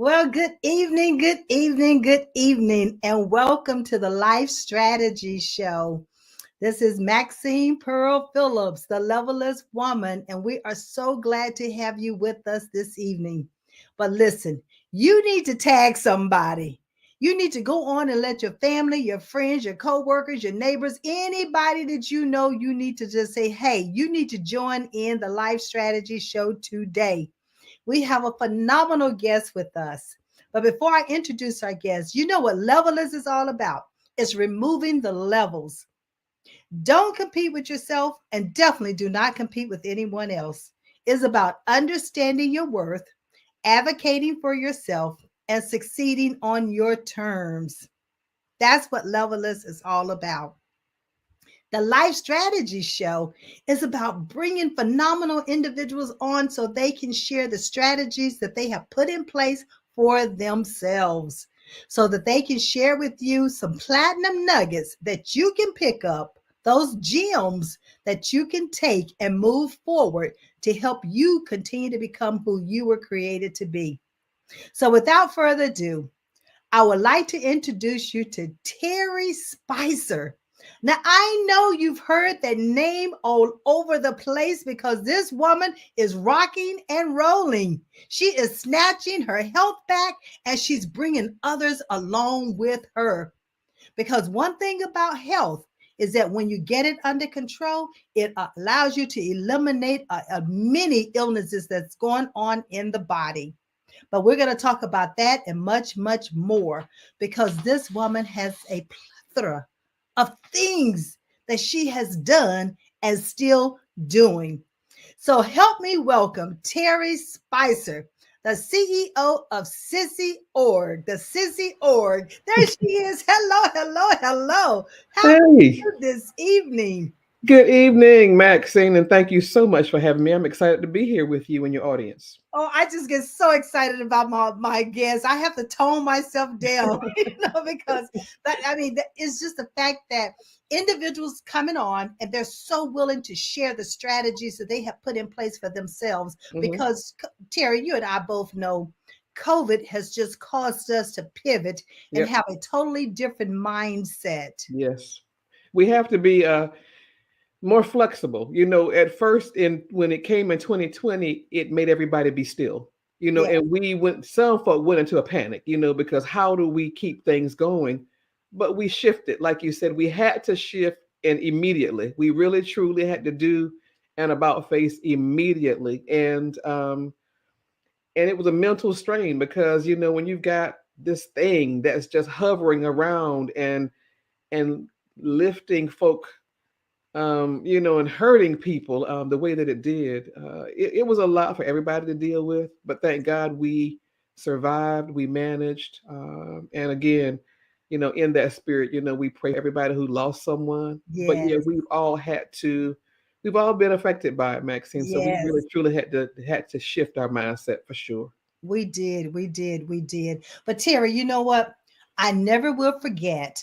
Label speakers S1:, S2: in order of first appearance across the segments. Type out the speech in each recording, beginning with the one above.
S1: Well, good evening, good evening, good evening, and welcome to the Life Strategy Show. This is Maxine Pearl Phillips, the Levelist Woman, and we are so glad to have you with us this evening. But listen, you need to tag somebody. You need to go on and let your family, your friends, your coworkers, your neighbors, anybody that you know, you need to just say, hey, you need to join in the Life Strategy Show today. We have a phenomenal guest with us. But before I introduce our guest, you know what Levelist is all about. It's removing the levels. Don't compete with yourself and definitely do not compete with anyone else. It's about understanding your worth, advocating for yourself, and succeeding on your terms. That's what Levelist is all about. The Life Strategy Show is about bringing phenomenal individuals on so they can share the strategies that they have put in place for themselves, so that they can share with you some platinum nuggets that you can pick up, those gems that you can take and move forward to help you continue to become who you were created to be. So, without further ado, I would like to introduce you to Terry Spicer. Now, I know you've heard that name all over the place because this woman is rocking and rolling. She is snatching her health back and she's bringing others along with her. Because one thing about health is that when you get it under control, it allows you to eliminate many illnesses that's going on in the body. But we're going to talk about that and much, much more because this woman has a plethora of things that she has done and still doing. So help me welcome Terry Spicer, the CEO of Sissy Org. The Sissy Org. There she is. Hello, hello, hello. How are
S2: Hey,
S1: you this evening?
S2: good evening, Maxine, and thank you so much for having me. I'm excited to be here with you and your audience.
S1: Oh, I just get so excited about my guests. I have to tone myself down, because it's just the fact that individuals coming on and they're so willing to share the strategies that they have put in place for themselves.
S2: Hmm.
S1: Because Terry, you and I both know COVID has just caused us to pivot and
S2: Yep.
S1: have a totally different mindset.
S2: Yes. We have to be more flexible. At first, in when it came in 2020, it made everybody be still.
S1: Yeah,
S2: And some folk went into a panic. Because how do we keep things going? But we shifted, like you said, we had to shift, and immediately, we really truly had to do an about face immediately, and it was a mental strain because when you've got this thing that's just hovering around and lifting folk, and hurting people, the way that it did, it was a lot for everybody to deal with, but thank God we survived, we managed, and again, in that spirit, we pray for everybody who lost someone, but yeah,
S1: yes,
S2: we've all been affected by it, Maxine, so we really
S1: yes.
S2: truly had to shift our mindset for sure.
S1: We did, we did, we did. But Terry, you know what? I never will forget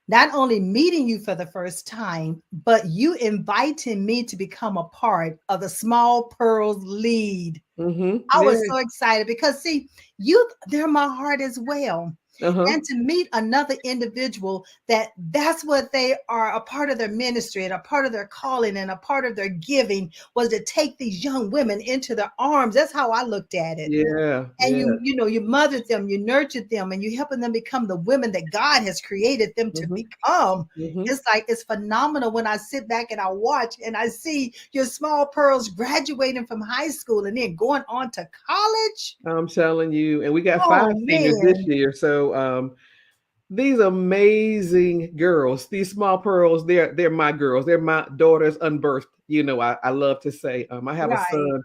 S1: not only meeting you for the first time, but you inviting me to become a part of the Small Pearls lead.
S2: Mm-hmm.
S1: I was
S2: Yeah.
S1: so excited because see, you they're my heart as well.
S2: Uh-huh.
S1: And to meet another individual that's what they are, a part of their ministry and a part of their calling and a part of their giving was to take these young women into their arms. That's how I looked at it.
S2: Yeah.
S1: And
S2: Yeah.
S1: you mothered them, you nurtured them, and you helping them become the women that God has created them to
S2: Mm-hmm.
S1: become.
S2: Mm-hmm.
S1: It's like it's phenomenal when I sit back and I watch and I see your small pearls graduating from high school and then going on to college.
S2: I'm telling you, and we got
S1: Oh
S2: five seniors this
S1: man.
S2: year. So these amazing girls, these small pearls, they're my girls. They're my daughters unbirthed. I love to say. I have a
S1: Right.
S2: son,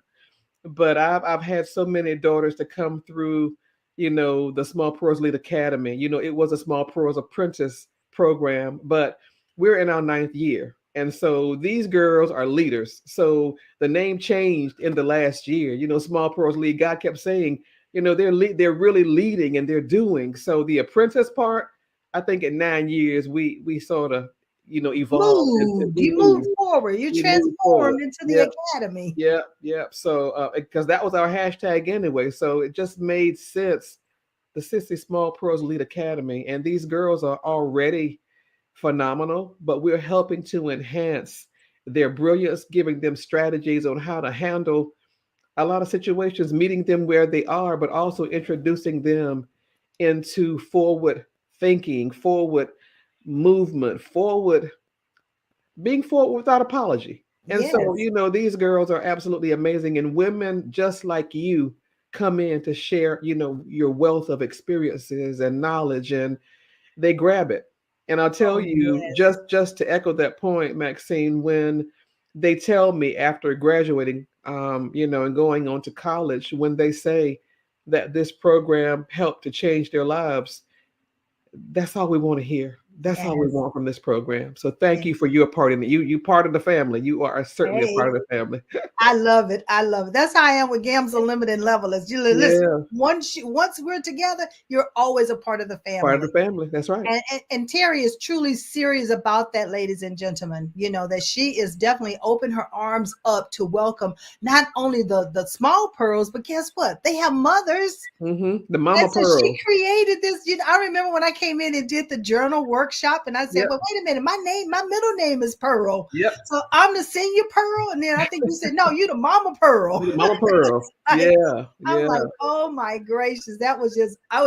S2: but I've had so many daughters to come through, the Small Pearls Lead Academy. It was a Small Pearls Apprentice program, but we're in our ninth year. And so these girls are leaders. So the name changed in the last year. Small Pearls Lead. God kept saying, they're really leading and they're doing. So the apprentice part, I think at 9 years we sort of evolved into
S1: Moved. You moved forward. You
S2: we moved forward.
S1: transformed into the
S2: Yep.
S1: academy.
S2: Yep. Yep. So, because that was our hashtag anyway, so it just made sense. The 60 Small Pearls Elite Academy, and these girls are already phenomenal, but we're helping to enhance their brilliance, giving them strategies on how to handle a lot of situations, meeting them where they are, but also introducing them into forward thinking, forward movement, forward being forward without apology. And so,
S1: Yes.
S2: these girls are absolutely amazing. And women just like you come in to share, your wealth of experiences and knowledge, and they grab it. And I'll tell
S1: Oh,
S2: you,
S1: yes.
S2: just to echo that point, Maxine, when they tell me after graduating, and going on to college, when they say that this program helped to change their lives, that's all we want to hear. That's all we
S1: Yes.
S2: want from this program. So thank
S1: Yes.
S2: you for your part in it. You part of the family. You are certainly a
S1: Hey.
S2: part of the family.
S1: I love it. I love it. That's how I am with Gams Unlimited and Levelers. You listen.
S2: Yeah,
S1: Once we're together, you're always a part of the
S2: part of
S1: family.
S2: the family. That's right.
S1: And Terry is truly serious about that, ladies and gentlemen. You know that she is definitely open her arms up to welcome not only the small pearls, but guess what? They have mothers.
S2: The
S1: And
S2: Mama
S1: so she
S2: Pearl.
S1: created this. I remember when I came in and did the journal workshop, and I said,
S2: Yep,
S1: "Well, wait a minute, my middle name is Pearl,
S2: yep.
S1: so I'm the senior Pearl." And then I think you said, "No, you the Mama Pearl."
S2: The Mama Pearl.
S1: Like,
S2: Yeah,
S1: I'm
S2: yeah,
S1: like, "Oh my gracious, I was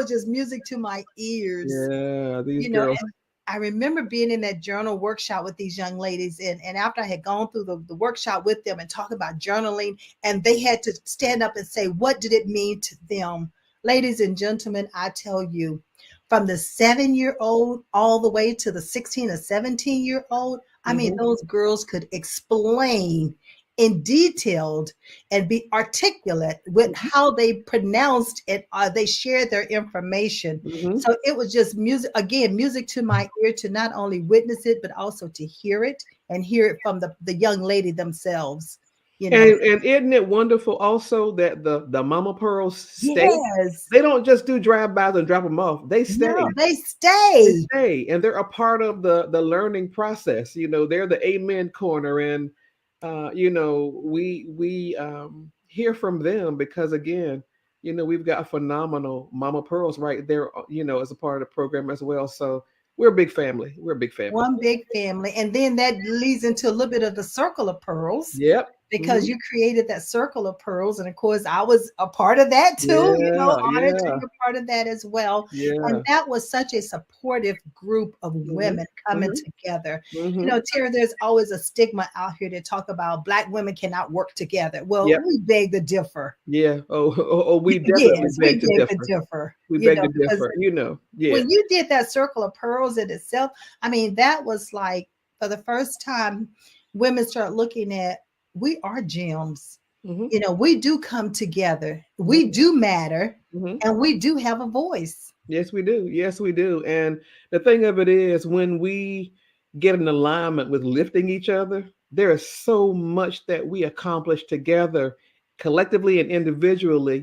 S1: just music to my ears."
S2: yeah. These
S1: You know,
S2: girls.
S1: and I remember being in that journal workshop with these young ladies, and after I had gone through the workshop with them and talk about journaling, and they had to stand up and say, what did it mean to them? Ladies and gentlemen, I tell you, from the 7-year-old all the way to the 16 or 17-year-old, I mean,
S2: Hmm.
S1: those girls could explain in detailed and be articulate with how they pronounced it. They shared their information.
S2: Hmm.
S1: So it was just music, again, music to my ear to not only witness it, but also to hear it and hear it from the young lady themselves, you know.
S2: And isn't it wonderful also that the Mama Pearls stay?
S1: Yes.
S2: They don't just do drive-bys and drop them off. They
S1: No,
S2: stay.
S1: they
S2: They
S1: stay.
S2: stay, and they're a part of the learning process. They're the amen corner, and we hear from them because again, we've got phenomenal Mama Pearls right there, as a part of the program as well. So we're a big family. We're a big family.
S1: One big family. And then that leads into a little bit of the circle of pearls
S2: Yep.
S1: because
S2: Hmm.
S1: you created that circle of pearls. And of course, I was a part of that too,
S2: Yeah.
S1: honored to
S2: Yeah.
S1: be a part of that as well. And
S2: Yeah.
S1: that was such a supportive group of
S2: Hmm.
S1: women coming
S2: Hmm.
S1: together.
S2: Hmm.
S1: Tara, there's always a stigma out here to talk about Black women cannot work together. Well,
S2: Yep.
S1: we beg to differ.
S2: Yeah. Oh, we definitely
S1: Yes, we
S2: beg to
S1: beg to
S2: differ.
S1: differ,
S2: We beg to
S1: because
S2: differ. Yeah.
S1: when you did that circle of pearls in itself, I mean, that was like for the first time, women start looking at we are gems.
S2: Hmm.
S1: We do come together, we
S2: Hmm.
S1: do matter,
S2: Hmm.
S1: and we do have a voice.
S2: Yes, we do. Yes, we do. And the thing of it is, when we get in alignment with lifting each other, there is so much that we accomplish together, collectively and individually,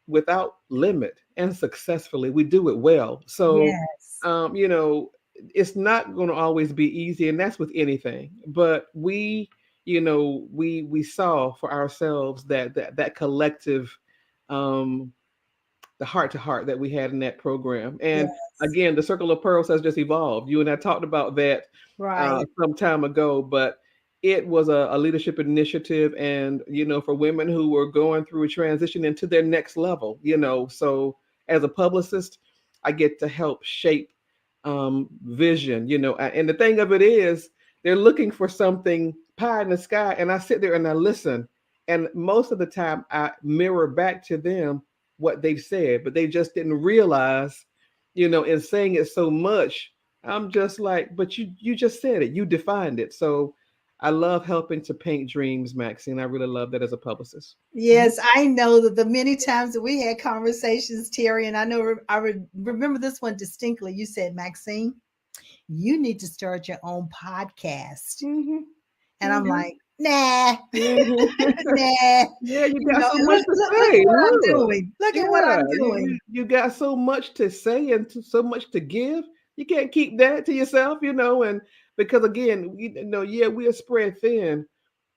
S2: without limit and successfully. We do it well. So,
S1: Yes.
S2: um, you know, it's not going to always be easy, and that's with anything. But we saw for ourselves that collective um the heart to heart that we had in that program. And
S1: Yes.
S2: again, the Circle of Pearls has just evolved. You and I talked about that
S1: Right.
S2: some time ago, but it was a leadership initiative, and for women who were going through a transition into their next level. So as a publicist, I get to help shape vision. And the thing of it is, they're looking for something pie in the sky, and I sit there and I listen, and most of the time I mirror back to them what they've said, but they just didn't realize, in saying it so much, I'm just like, but you just said it, you defined it. So I love helping to paint dreams, Maxine. I really love that as a publicist. Mhm.
S1: Yes, I know that the many times that we had conversations, Terry, and I know remember this one distinctly. You said, Maxine, you need to start your own podcast.
S2: Mhm.
S1: And I'm
S2: Mhm.
S1: like, nah,
S2: Mhm.
S1: nah.
S2: Yeah, you got so
S1: And
S2: much to
S1: look at
S2: say.
S1: what I'm
S2: Look,
S1: doing. Look at what
S2: yeah,
S1: I'm
S2: you, you
S1: doing.
S2: you got so much to say and so much to give. You can't keep that to yourself. And Because again, yeah, we are spread thin,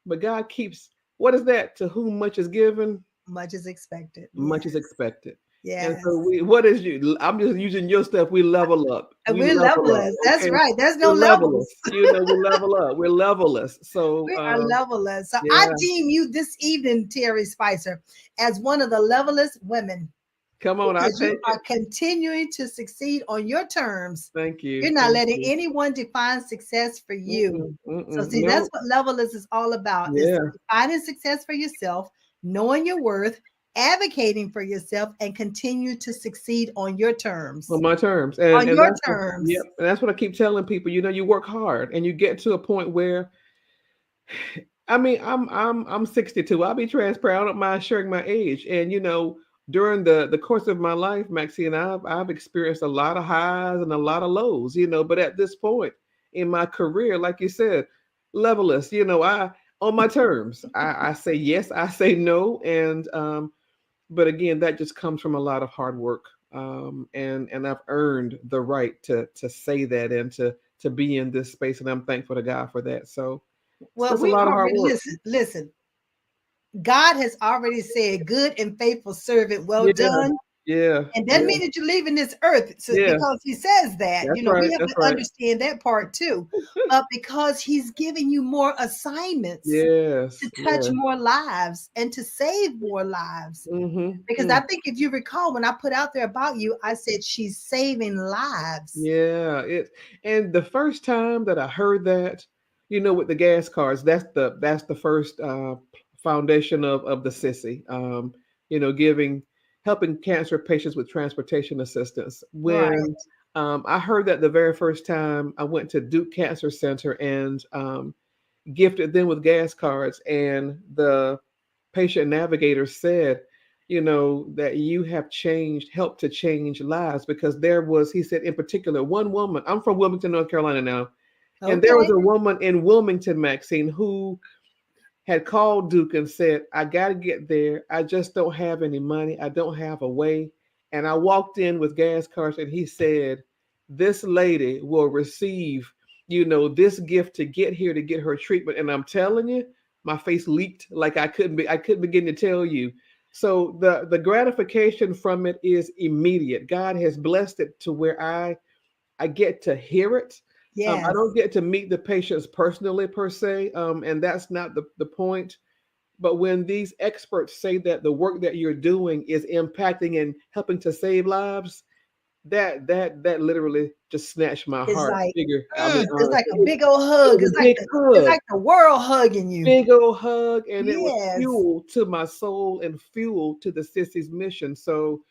S2: but God keeps, what is that? To whom much is given,
S1: Much is expected.
S2: much
S1: Yes.
S2: is expected. And so
S1: Yes.
S2: we, what is you? I'm just using your stuff. We level up.
S1: And
S2: We
S1: we're
S2: level up.
S1: levelers. That's
S2: Okay.
S1: right. There's no
S2: We're
S1: levels.
S2: levelers. We level up. We're levelers. So,
S1: We are levelers. So I
S2: yeah,
S1: deem you this evening, Terry Spicer, as one of the levelest women
S2: come on. I
S1: because you
S2: take
S1: are
S2: it.
S1: continuing to succeed on your terms.
S2: Thank you.
S1: You're not
S2: Thank
S1: letting
S2: you.
S1: anyone define success for you.
S2: Mm-mm,
S1: So
S2: mm-mm.
S1: see, that's
S2: No.
S1: what levelers is all about is
S2: Yeah.
S1: defining success for yourself, knowing your worth, advocating for yourself, and continue to succeed on your terms.
S2: On my terms.
S1: On
S2: And
S1: your
S2: that's what,
S1: terms.
S2: yep. And that's what I keep telling people. You work hard and you get to a point where, I mean, I'm 62. I'll be transparent. I don't mind sharing my age. And during the course of my life, Maxine, I've experienced a lot of highs and a lot of lows. But at this point in my career, like you said, levelist. I on my terms. I say yes, I say no, and but again, that just comes from a lot of hard work. And I've earned the right to say that and to be in this space, and I'm thankful to God for that. So it's
S1: Well,
S2: just a
S1: we
S2: lot of hard
S1: already
S2: work.
S1: listen. God has already said, "Good and faithful servant, well
S2: Yeah,
S1: done."
S2: yeah,
S1: And doesn't
S2: yeah,
S1: mean that you're leaving this earth
S2: yeah.
S1: because he says that.
S2: That's
S1: We
S2: right.
S1: have
S2: That's
S1: to
S2: right.
S1: understand that part too. But because he's giving you more assignments to
S2: Yes,
S1: touch
S2: yes.
S1: more lives and to save more lives. Because I
S2: Mm-hmm.
S1: think if you recall, when I put out there about you, I said she's saving lives.
S2: Yeah, and the first time that I heard that, with the gas cards, that's the first foundation of the sissy. Giving helping cancer patients with transportation assistance.
S1: Right.
S2: When I heard that the very first time, I went to Duke Cancer Center and gifted them with gas cards, and the patient navigator said, that you have helped to change lives, because he said in particular, one woman. I'm from Wilmington, North Carolina now, and there was
S1: Okay.
S2: a woman in Wilmington, Maxine, who had called Duke and said, I got to get there. I just don't have any money. I don't have a way. And I walked in with gas cards, and he said, this lady will receive, this gift to get here to get her treatment. And I'm telling you, my face leaked like I couldn't begin to tell you. So the gratification from it is immediate. God has blessed it to where I get to hear it. I
S1: Yes.
S2: don't get to meet the patients personally per se, and that's not the point. But when these experts say that the work that you're doing is impacting and helping to save lives, that literally just snatched my
S1: It's
S2: heart.
S1: like,
S2: Figure, I'll be
S1: it's
S2: honest.
S1: like a big old
S2: It
S1: hug.
S2: was a big
S1: It's
S2: hug,
S1: like the world hugging you.
S2: big old hug, and it was
S1: Yes.
S2: fuel to my soul and fuel to the sissy's mission. So,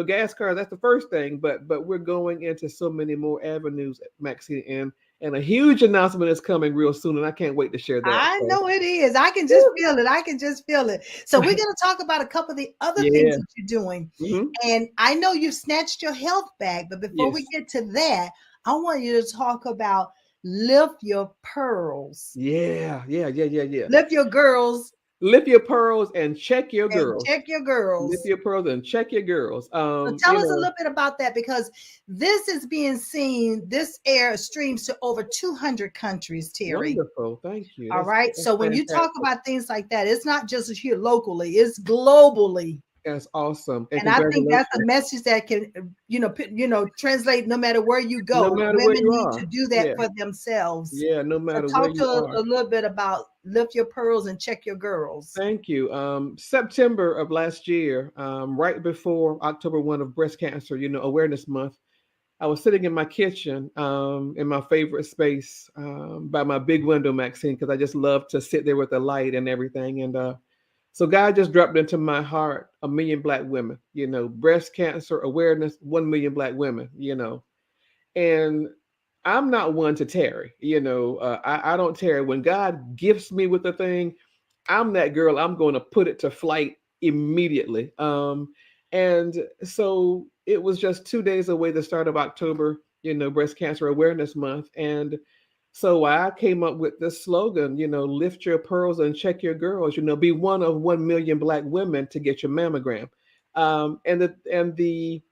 S2: gas cars, that's the first thing, but we're going into so many more avenues, Maxine, and a huge announcement is coming real soon, and I can't wait to share that.
S1: I
S2: So,
S1: know it is. I can just feel it. I can just feel it. So we're going to talk about a couple of the other things
S2: yeah.
S1: that you're doing.
S2: Hmm.
S1: And I know you've snatched your health back, but before we
S2: Yes.
S1: get to that, I want you to talk about lift your pearls.
S2: Yeah. Yeah. Yeah. Yeah. Yeah.
S1: Lift your girls
S2: Lift your pearls and check your
S1: and
S2: girls.
S1: check your
S2: Lift
S1: girls.
S2: your pearls and check your girls.
S1: So tell us a little bit about that because this is being seen, this air streams to over 200 countries, Terry.
S2: Wonderful. Thank you.
S1: All
S2: That's
S1: right. So when you talk
S2: fantastic.
S1: about things like that, it's not just here locally, it's globally.
S2: That's awesome. And
S1: And I think that's a
S2: congratulations.
S1: message that can, translate no matter where you
S2: No
S1: go.
S2: matter where
S1: Women
S2: you
S1: need
S2: are.
S1: to do that
S2: Yeah.
S1: for themselves.
S2: Yeah. No
S1: So
S2: matter where
S1: talk to
S2: you are.
S1: a little bit about lift your pearls and check your girls.
S2: Thank you. September of last year, right before October 1 of Breast Cancer, Awareness Month, I was sitting in my kitchen, in my favorite space, by my big window, Maxine, because I just love to sit there with the light and everything. And so God just dropped into my heart 1 million Black women, breast cancer awareness, 1 million Black women, and I'm not one to tarry, I don't tarry. When God gifts me with a thing, I'm that girl. I'm going to put it to flight immediately. And so it was just 2 days away, the start of October, Breast Cancer Awareness Month. And so I came up with this slogan, lift your pearls and check your girls, be one of 1 million Black women to get your mammogram. And the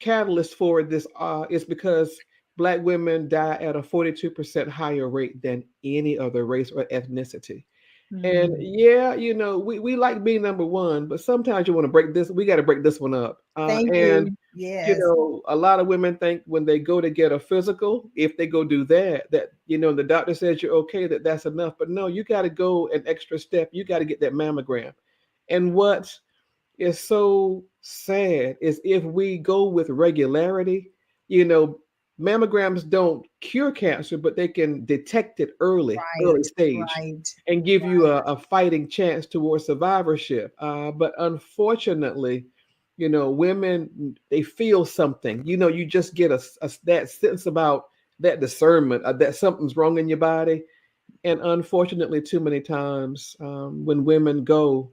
S2: catalyst for this is because Black women die at a 42% higher rate than any other race or ethnicity. And
S1: Mm.
S2: yeah, we like being number one, but sometimes you want to break this. We got to break this one up.
S1: Thank
S2: And
S1: you. Yes.
S2: a lot of women think when they go to get a physical, if they go do that, the doctor says you're okay, that's enough. But no, you got to go an extra step. You got to get that mammogram. And what is so sad is if we go with regularity, you know, mammograms don't cure cancer, but they can detect it early
S1: Right.
S2: stage,
S1: Right.
S2: and give you a fighting chance towards survivorship. But unfortunately, women, they feel something. You just get that sense about that discernment that something's wrong in your body. And unfortunately, too many times when women go,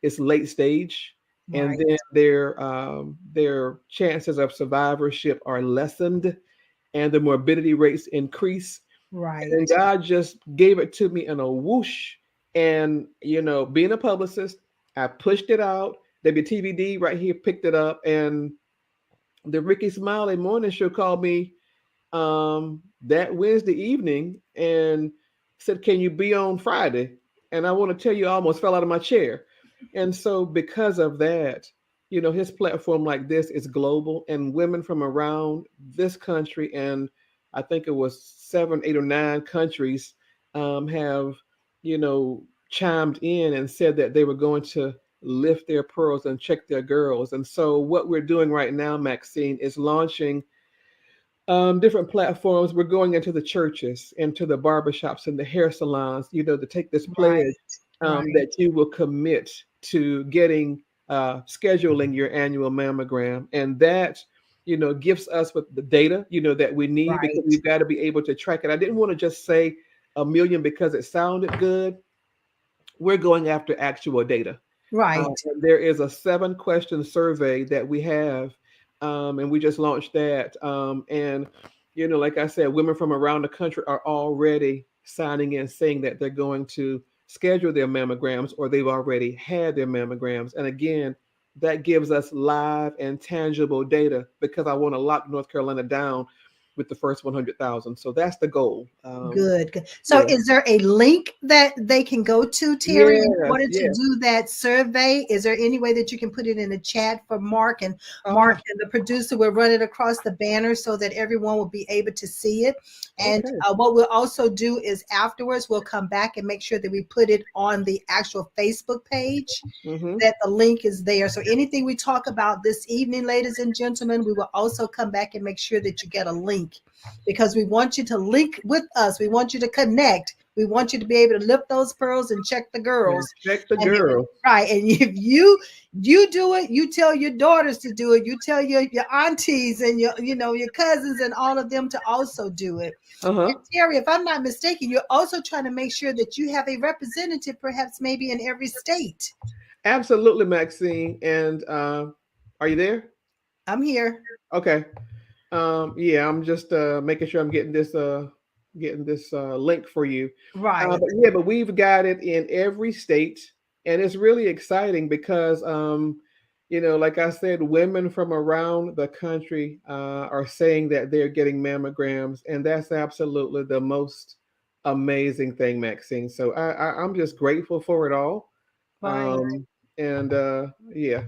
S2: it's late stage, and
S1: Right.
S2: then their chances of survivorship are lessened, and the morbidity rates increase. And
S1: Right.
S2: God just gave it to me in a whoosh. And being a publicist, I pushed it out. WTVD right here picked it up, and the Ricky Smiley morning show called me that Wednesday evening and said, "Can you be on Friday?" And I want to tell you, I almost fell out of my chair. And so, because of that, his platform like this is global, and women from around this country, and I think it was 7, 8, or 9 countries, have, chimed in and said that they were going to lift their pearls and check their girls. And so, what we're doing right now, Maxine, is launching different platforms. We're going into the churches, into the barbershops, and the hair salons, to take this pledge
S1: Right. Right.
S2: that you will commit to getting, scheduling your annual mammogram. And that, gives us with the data, that we need, because
S1: Right.
S2: we've got to be able to track it. I didn't want to just say a million because it sounded good. We're going after actual data.
S1: Right.
S2: And there is a 7-question survey that we have, and we just launched that. And like I said, women from around the country are already signing in, saying that they're going to schedule their mammograms, or they've already had their mammograms. And again, that gives us live and tangible data, because I want to lock North Carolina down with the first 100,000. So that's the goal.
S1: Good. Good. So,
S2: Yeah.
S1: is there a link that they can go to, Terry, in
S2: Yes.
S1: order to
S2: Yes.
S1: do that survey? Is there any way that you can put it in the chat for Mark, and
S2: Uh,
S1: the producer will run it across the banner so that everyone will be able to see it? And
S2: okay.
S1: what we'll also do is afterwards we'll come back and make sure that we put it on the actual Facebook page,
S2: Mm-hmm.
S1: that the link is there. So anything we talk about this evening, ladies and gentlemen, we will also come back and make sure that you get a link, because we want you to link with us. We want you to connect. We want you to be able to lift those pearls and check the
S2: And
S1: girls.
S2: check the
S1: And
S2: girl.
S1: right. And if you do it, you tell your daughters to do it. You tell your aunties and your cousins and all of them to also do it.
S2: Uh-huh.
S1: And Terry, if I'm not mistaken, you're also trying to make sure that you have a representative, perhaps maybe in every state.
S2: Absolutely, Maxine. And are you there?
S1: I'm here.
S2: Okay. Yeah, I'm just making sure I'm getting this link for you.
S1: Right.
S2: But we've got it in every state, and it's really exciting because like I said, women from around the country are saying that they're getting mammograms, and that's absolutely the most amazing thing, Maxine. So I'm just grateful for it all.
S1: Right.
S2: And yeah,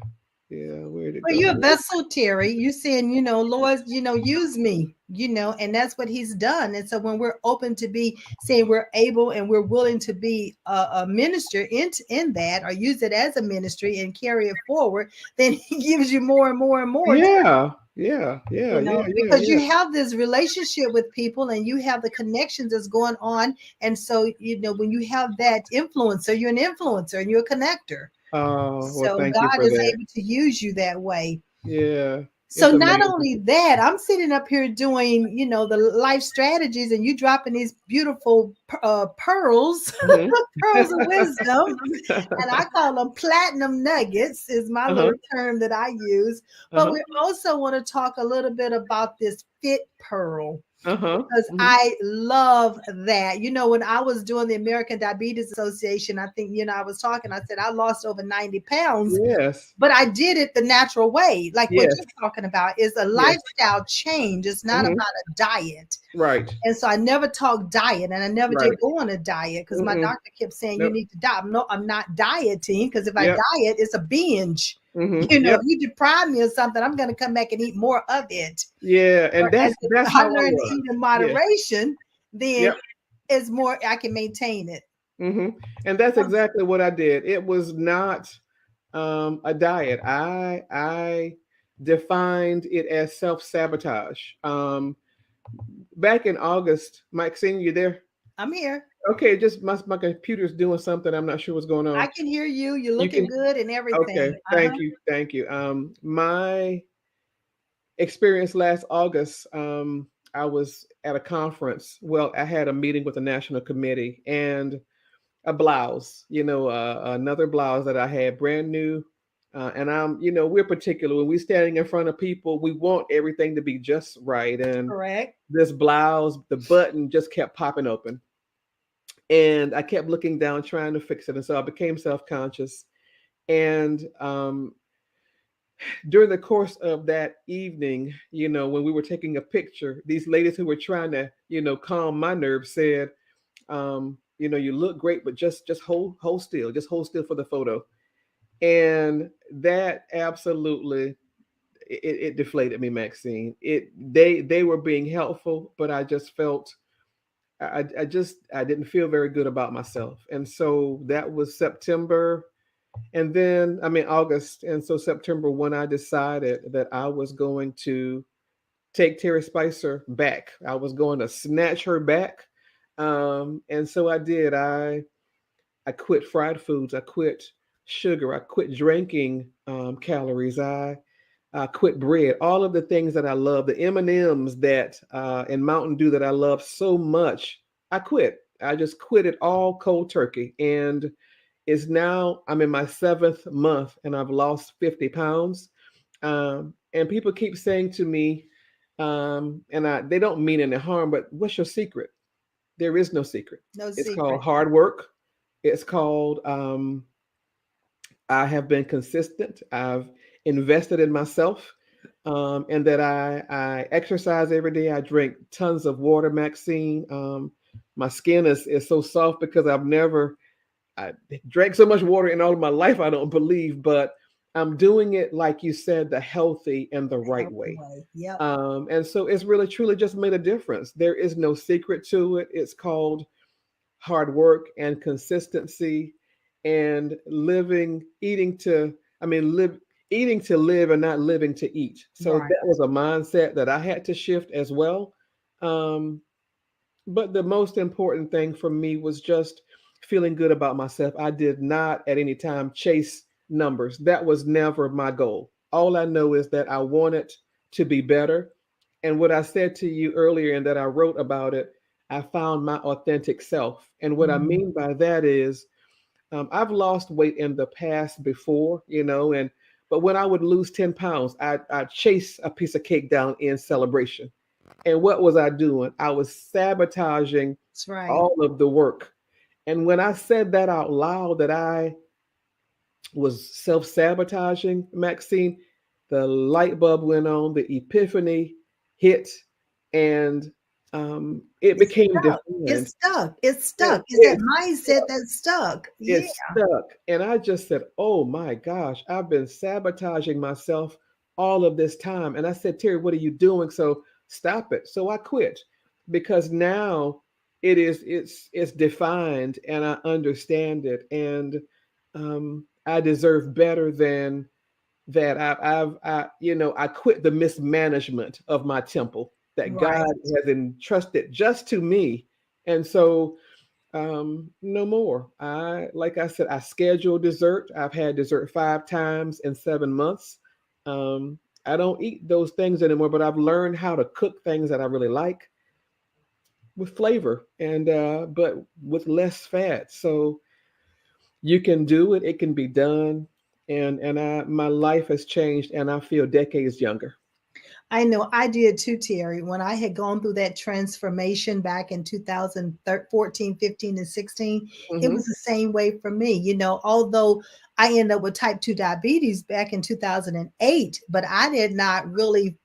S2: yeah, where'd it
S1: Well,
S2: go
S1: you're a
S2: here?
S1: vessel, Terry. You saying, Lord, use me, and that's what he's done. And so when we're open to be saying we're able and we're willing to be a minister in that, or use it as a ministry and carry it forward, then he gives you more and more and more,
S2: Yeah, yeah, yeah, yeah, yeah,
S1: because you
S2: yeah.
S1: have this relationship with people and you have the connections that's going on. And so, when you have that influencer, you're an influencer and you're a connector.
S2: Oh, well,
S1: So
S2: thank you
S1: God
S2: for
S1: is
S2: that.
S1: able to use you that way.
S2: Yeah,
S1: So
S2: it's
S1: not
S2: amazing.
S1: only that, I'm sitting up here doing, the life strategies, and you dropping these beautiful pearls,
S2: Hmm.
S1: pearls of wisdom, and I call them platinum nuggets is my
S2: Uh-huh,
S1: little term that I use. But
S2: uh-huh.
S1: we also want to talk a little bit about this fit pearl.
S2: Uh-huh.
S1: because
S2: Hmm.
S1: I love that. You know, when I was doing the American Diabetes Association, I think, I was talking, I said I lost over 90 pounds,
S2: Yes.
S1: but I did it the natural way. Like what
S2: Yes.
S1: you're talking about is a
S2: Yes.
S1: lifestyle change. It's not
S2: Hmm.
S1: about a diet.
S2: Right.
S1: And so I never talked diet and I never did
S2: Right.
S1: go on a diet because my
S2: Mm-mm.
S1: doctor kept saying you
S2: Nope.
S1: need to diet. No, I'm not dieting because if I
S2: Yep.
S1: diet, it's a binge.
S2: Yep.
S1: If you deprive me of something, I'm going to come back and eat more of it.
S2: Yeah. And
S1: Whereas
S2: that's
S1: if
S2: that's
S1: I
S2: how I
S1: learn to
S2: was.
S1: eat in
S2: Yeah.
S1: moderation, then
S2: Yep.
S1: it's more, I can maintain it.
S2: Hmm. And that's
S1: Um,
S2: exactly what I did. It was not a diet. I defined it as self sabotage. Back in August, Maxine, you there?
S1: I'm here.
S2: Okay, just my computer's doing something. I'm not sure what's going
S1: I
S2: on.
S1: can hear you. You're
S2: You
S1: looking
S2: can.
S1: good and
S2: Okay,
S1: everything. Uh huh.
S2: thank you, thank you. My experience last August, I was at a conference. Well, I had a meeting with the national committee and a blouse, another blouse that I had brand new. And we're particular when we're standing in front of people, we want everything to be just right. And
S1: Correct.
S2: this blouse, the button just kept popping open. And I kept looking down, trying to fix it. And so I became self conscious. And during the course of that evening, when we were taking a picture, these ladies who were trying to, calm my nerves said, you look great, but just hold still, just hold still for the photo. And that absolutely it deflated me, Maxine. They were being helpful, but I just felt I didn't feel very good about myself. And so that was September. And then, I mean, August. And so September, when I decided that I was going to take Terry Spicer back, I was going to snatch her back. And so I did. I quit fried foods. I quit sugar. I quit drinking calories. I quit bread. All of the things that I love, the M&Ms that and Mountain Dew that I love so much, I quit. I just quit it all cold turkey. And it's now I'm in my seventh month and I've lost 50 pounds. And people keep saying to me, they don't mean any harm, but what's your secret? There is no secret.
S1: No
S2: It's called
S1: secret.
S2: hard work. It's called I have been consistent. I've invested in myself, and that I exercise every day. I drink tons of water, Maxine. My skin is so soft because I drank so much water in all of my life. I don't believe, but I'm doing it like you said, the healthy and the right
S1: Healthy
S2: way.
S1: way. Yep.
S2: And so it's really truly just made a difference. There is no secret to it. It's called hard work and consistency and live eating to live and not living to eat. So
S1: Right.
S2: that was a mindset that I had to shift as well. Um, but the most important thing for me was just feeling good about myself. I did not at any time chase numbers. That was never my goal. All I know is that I wanted to be better. And what I said to you earlier and that I wrote about it, I found my authentic self. And what I
S1: Mhm.
S2: mean by that is I've lost weight in the past before, and but when I would lose 10 pounds, I'd chase a piece of cake down in celebration. And what was I doing? I was sabotaging
S1: That's right.
S2: all of the work. And when I said that out loud, that I was self sabotaging, Maxine, the light bulb went on, the epiphany hit, and it
S1: It's
S2: became
S1: stuck. It's
S2: defined.
S1: stuck. It's
S2: It,
S1: stuck. It's that
S2: it,
S1: mindset that's stuck.
S2: it
S1: Yeah.
S2: stuck. And I just said, oh my gosh, I've been sabotaging myself all of this time. And I said, Terry, what are you doing? So stop it. So I quit because now it's defined and I understand it. And I deserve better than that. I quit the mismanagement of my temple that God
S1: Right.
S2: has entrusted just to me. And so no more. Like I said, I schedule dessert. I've had dessert 5 times in 7 months. I don't eat those things anymore, but I've learned how to cook things that I really like with flavor and but with less fat. So you can do it, it can be done. And my life has changed and I feel decades younger.
S1: I know I did too, Terry. When I had gone through that transformation back in 2014, 15, and 16, it
S2: Hmm.
S1: was the same way for me. Although I ended up with type 2 diabetes back in 2008, but I did not really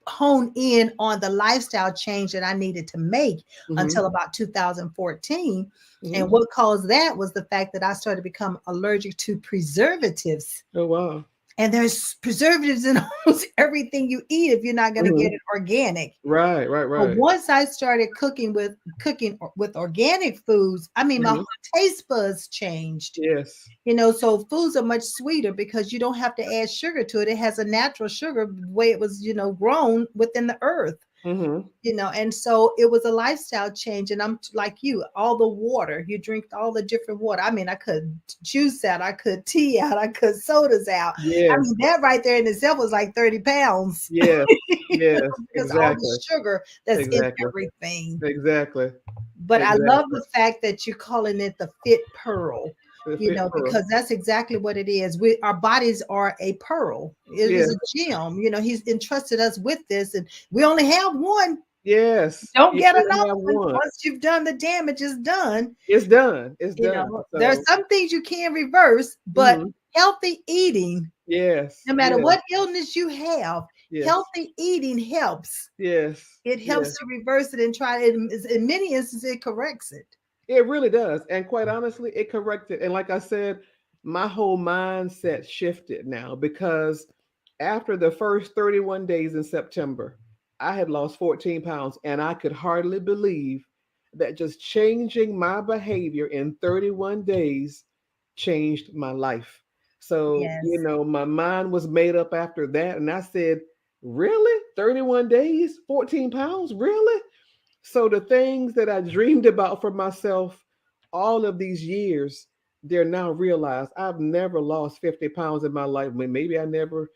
S1: hone in on the lifestyle change that I needed to make
S2: Hmm.
S1: until about 2014. And
S2: Hmm.
S1: what caused that was the fact that I started to become allergic to preservatives.
S2: Oh wow.
S1: And there's preservatives in almost everything you eat if you're not going to
S2: Hmm.
S1: get it organic.
S2: Right, right,
S1: But
S2: right.
S1: once I started cooking with organic foods, I mean, my
S2: Hmm.
S1: whole taste buds changed.
S2: Yes.
S1: So foods are much sweeter because you don't have to add sugar to it. It has a natural sugar the way it was, grown within the earth.
S2: Hmm.
S1: And so it was a lifestyle change. And I'm like you, all the water, you drink all the different water. I mean, I could juice out, I could tea out, I could sodas out. I
S2: Yes.
S1: mean, that right there in itself was like 30 pounds
S2: Yes. Yes.
S1: because all the
S2: Exactly.
S1: sugar that's in
S2: Exactly.
S1: everything.
S2: Exactly.
S1: But I love
S2: Exactly.
S1: the fact that you're calling it the fit pearl,
S2: The fit pearl.
S1: because that's exactly what it is. Our bodies are a pearl. It is
S2: Yes.
S1: a gem. He's entrusted us with this, and we only have one.
S2: Yes.
S1: Don't
S2: You
S1: get
S2: only
S1: another
S2: have
S1: one.
S2: one.
S1: Once you've done the damage, it's done.
S2: It's done. It's done.
S1: There are
S2: So.
S1: some things you can reverse, but
S2: Hmm.
S1: healthy eating,
S2: Yes.
S1: no matter
S2: Yes.
S1: what illness you have,
S2: Yes.
S1: healthy eating helps.
S2: Yes.
S1: It helps
S2: Yes.
S1: to reverse it and try it. In many instances, it corrects it.
S2: It really does. And quite honestly, it corrected. And like I said, my whole mindset shifted now because after the first 31 days in September, I had lost 14 pounds and I could hardly believe that just changing my behavior in 31 days changed my life. So,
S1: Yes.
S2: my mind was made up after that. And I said, really? 31 days, 14 pounds? Really? So the things that I dreamed about for myself all of these years, they're now realized. I've never lost 50 pounds in my life. Maybe I never,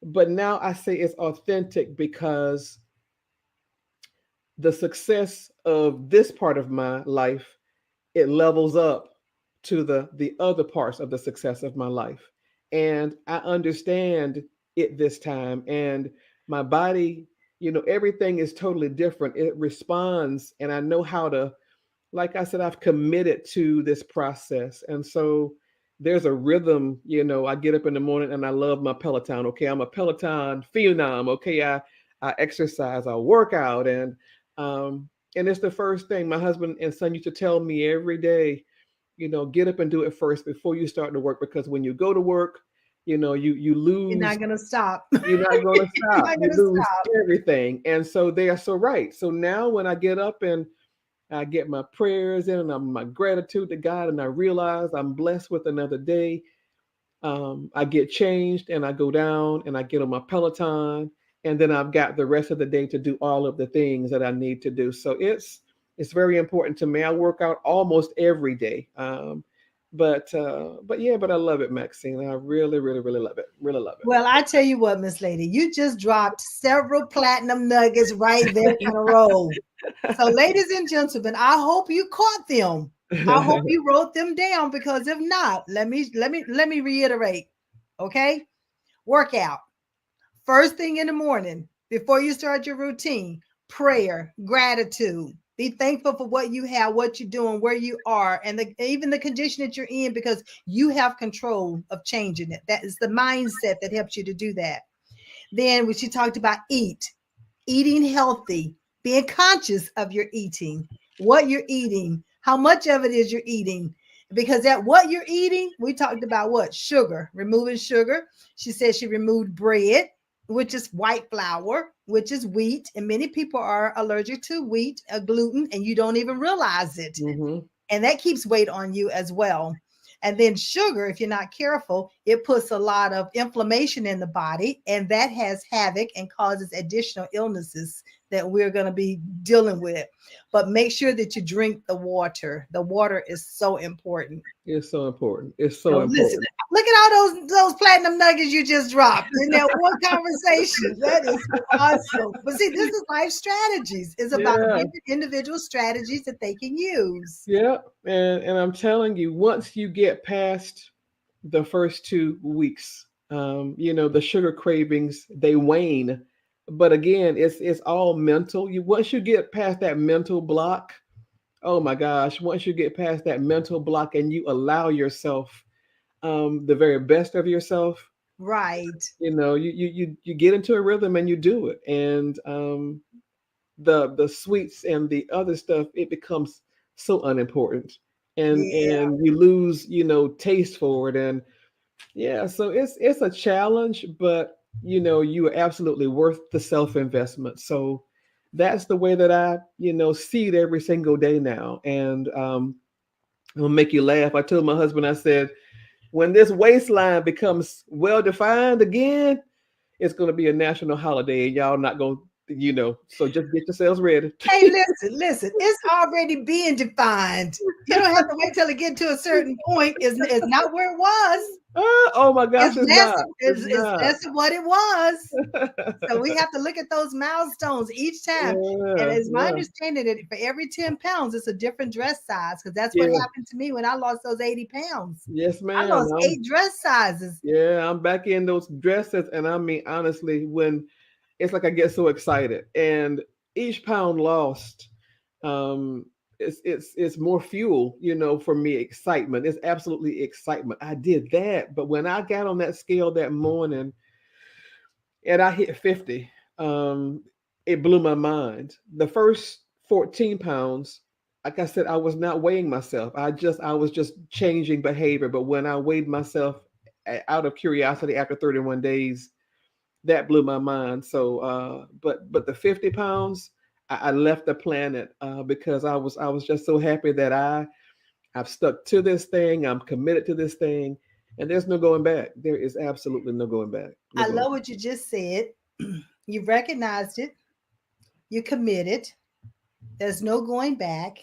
S2: but now I say it's authentic because the success of this part of my life, it levels up to the other parts of the success of my life. And I understand it this time. And my body, everything is totally different. It responds, and I know how to, like I said, I've committed to this process. And so there's a rhythm. I get up in the morning and I love my Peloton. Okay, I'm a Peloton phenom. Okay, I exercise, I work out, um and it's the first thing my husband and son used to tell me every day. Get up and do it first before you start to work, because when you go to work, you
S1: You're
S2: lose.
S1: not gonna stop.
S2: You're not going to
S1: You're
S2: stop.
S1: not
S2: You
S1: gonna
S2: lose
S1: stop.
S2: everything. And so they are so right. So now when I get up and I get my prayers in and my gratitude to God, and I realize I'm blessed with another day, I get changed and I go down and I get on my Peloton, and then I've got the rest of the day to do all of the things that I need to do. So it's very important to me. I work out almost every day. But yeah, but I love it, Maxine. I really, really, really love it. Really love
S1: Well, I tell you what, Miss Lady, you just dropped several platinum nuggets right there in a row. So, ladies and gentlemen, I hope you caught them. I hope
S2: it.
S1: you wrote them down, because if not, let me reiterate. Okay? Workout. First thing in the morning, before you start your routine, prayer, gratitude. Be thankful for what you have, what you're doing, where you are, and even the condition that you're in, because you have control of changing it. That is the mindset that helps you to do that. Then, when she talked about eating healthy, being conscious of your eating, what you're eating, how much of it is you're eating. Because that what you're eating, we talked about what? Sugar, removing sugar. She said she removed bread, which is white flour, which is wheat. And many people are allergic to wheat, gluten, and you don't even realize it.
S2: Hmm.
S1: And that keeps weight on you as well. And then sugar, if you're not careful, it puts a lot of inflammation in the body, and that has havoc and causes additional illnesses that we're going to be dealing with. But make sure that you drink the water. The water is so important.
S2: It's so important. It's so
S1: Listen,
S2: important.
S1: look at all those platinum nuggets you just dropped in that one conversation. That is awesome. But see, this is life strategies. It's about
S2: Yeah.
S1: giving individual strategies that they can use.
S2: Yeah, and I'm telling you, once you get past the first 2 weeks, The sugar cravings, they wane. But again, it's all mental. You Once you get past that mental block, oh my gosh, once you get past that mental block and you allow yourself the very best of yourself,
S1: Right.
S2: you get into a rhythm and you do it. And the sweets and the other stuff, it becomes so unimportant.
S1: Yeah.
S2: And you lose, taste for it. And yeah, so it's a challenge, but you are absolutely worth the self-investment. So that's the way that I, see it every single day now. And it'll make you laugh. I told my husband, I said, when this waistline becomes well defined again, it's going to be a national holiday, and y'all not going to, so just get yourselves ready.
S1: Hey, listen, it's already being defined. You don't have to wait till it get to a certain point. It's not where it was.
S2: Oh my
S1: It's
S2: gosh, it's
S1: less,
S2: not. It's
S1: it's
S2: not.
S1: less of what it was. So we have to look at those milestones each time. And
S2: Yeah,
S1: it's my
S2: yeah,
S1: understanding that for every 10 pounds, it's a different dress size because that's what
S2: yeah.
S1: happened to me when I lost those 80 pounds.
S2: Yes,
S1: I
S2: ma'am.
S1: lost 8 dress sizes.
S2: Yeah, I'm back in those dresses, and I mean, honestly, when it's like I get so excited, and each pound lost, um, it's more fuel, for me. Excitement. It's absolutely excitement. I did that, but when I got on that scale that morning and I hit 50, it blew my mind. The first 14 pounds, like I said, I was not weighing myself. I was just changing behavior. But when I weighed myself out of curiosity after 31 days, that blew my mind. So, but the 50 pounds, I left the planet because I was just so happy that I've stuck to this thing. I'm committed to this thing, and there's no going back. There is absolutely no going back. No
S1: I
S2: going
S1: love
S2: back.
S1: what you just said. You recognized it, you committed, there's no going back.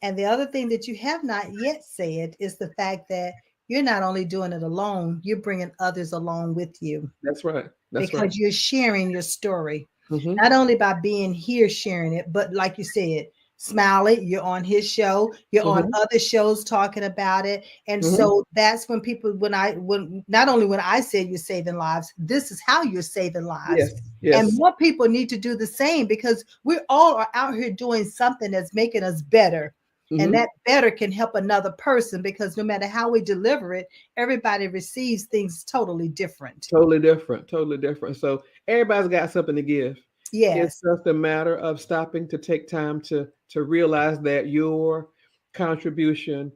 S1: And the other thing that you have not yet said is the fact that you're not only doing it alone, you're bringing others along with you
S2: That's right. That's right.
S1: because you're sharing your story,
S2: Mm-hmm.
S1: not only by being here sharing it, but like you said, Smiley, you're on his show, you're on
S2: Mm-hmm.
S1: other shows talking about it. And
S2: Mm-hmm.
S1: so that's when people, when not only when I say you're saving lives, this is how you're saving lives.
S2: Yes.
S1: And
S2: Yes.
S1: more people need to do the same because we all are out here doing something that's making us better. And
S2: Mm-hmm.
S1: that better can help another person because no matter how we deliver it, everybody receives things totally different.
S2: Totally different. Totally different. So everybody's got something to give. It's
S1: Yes.
S2: just a matter of stopping to take time to realize that your contribution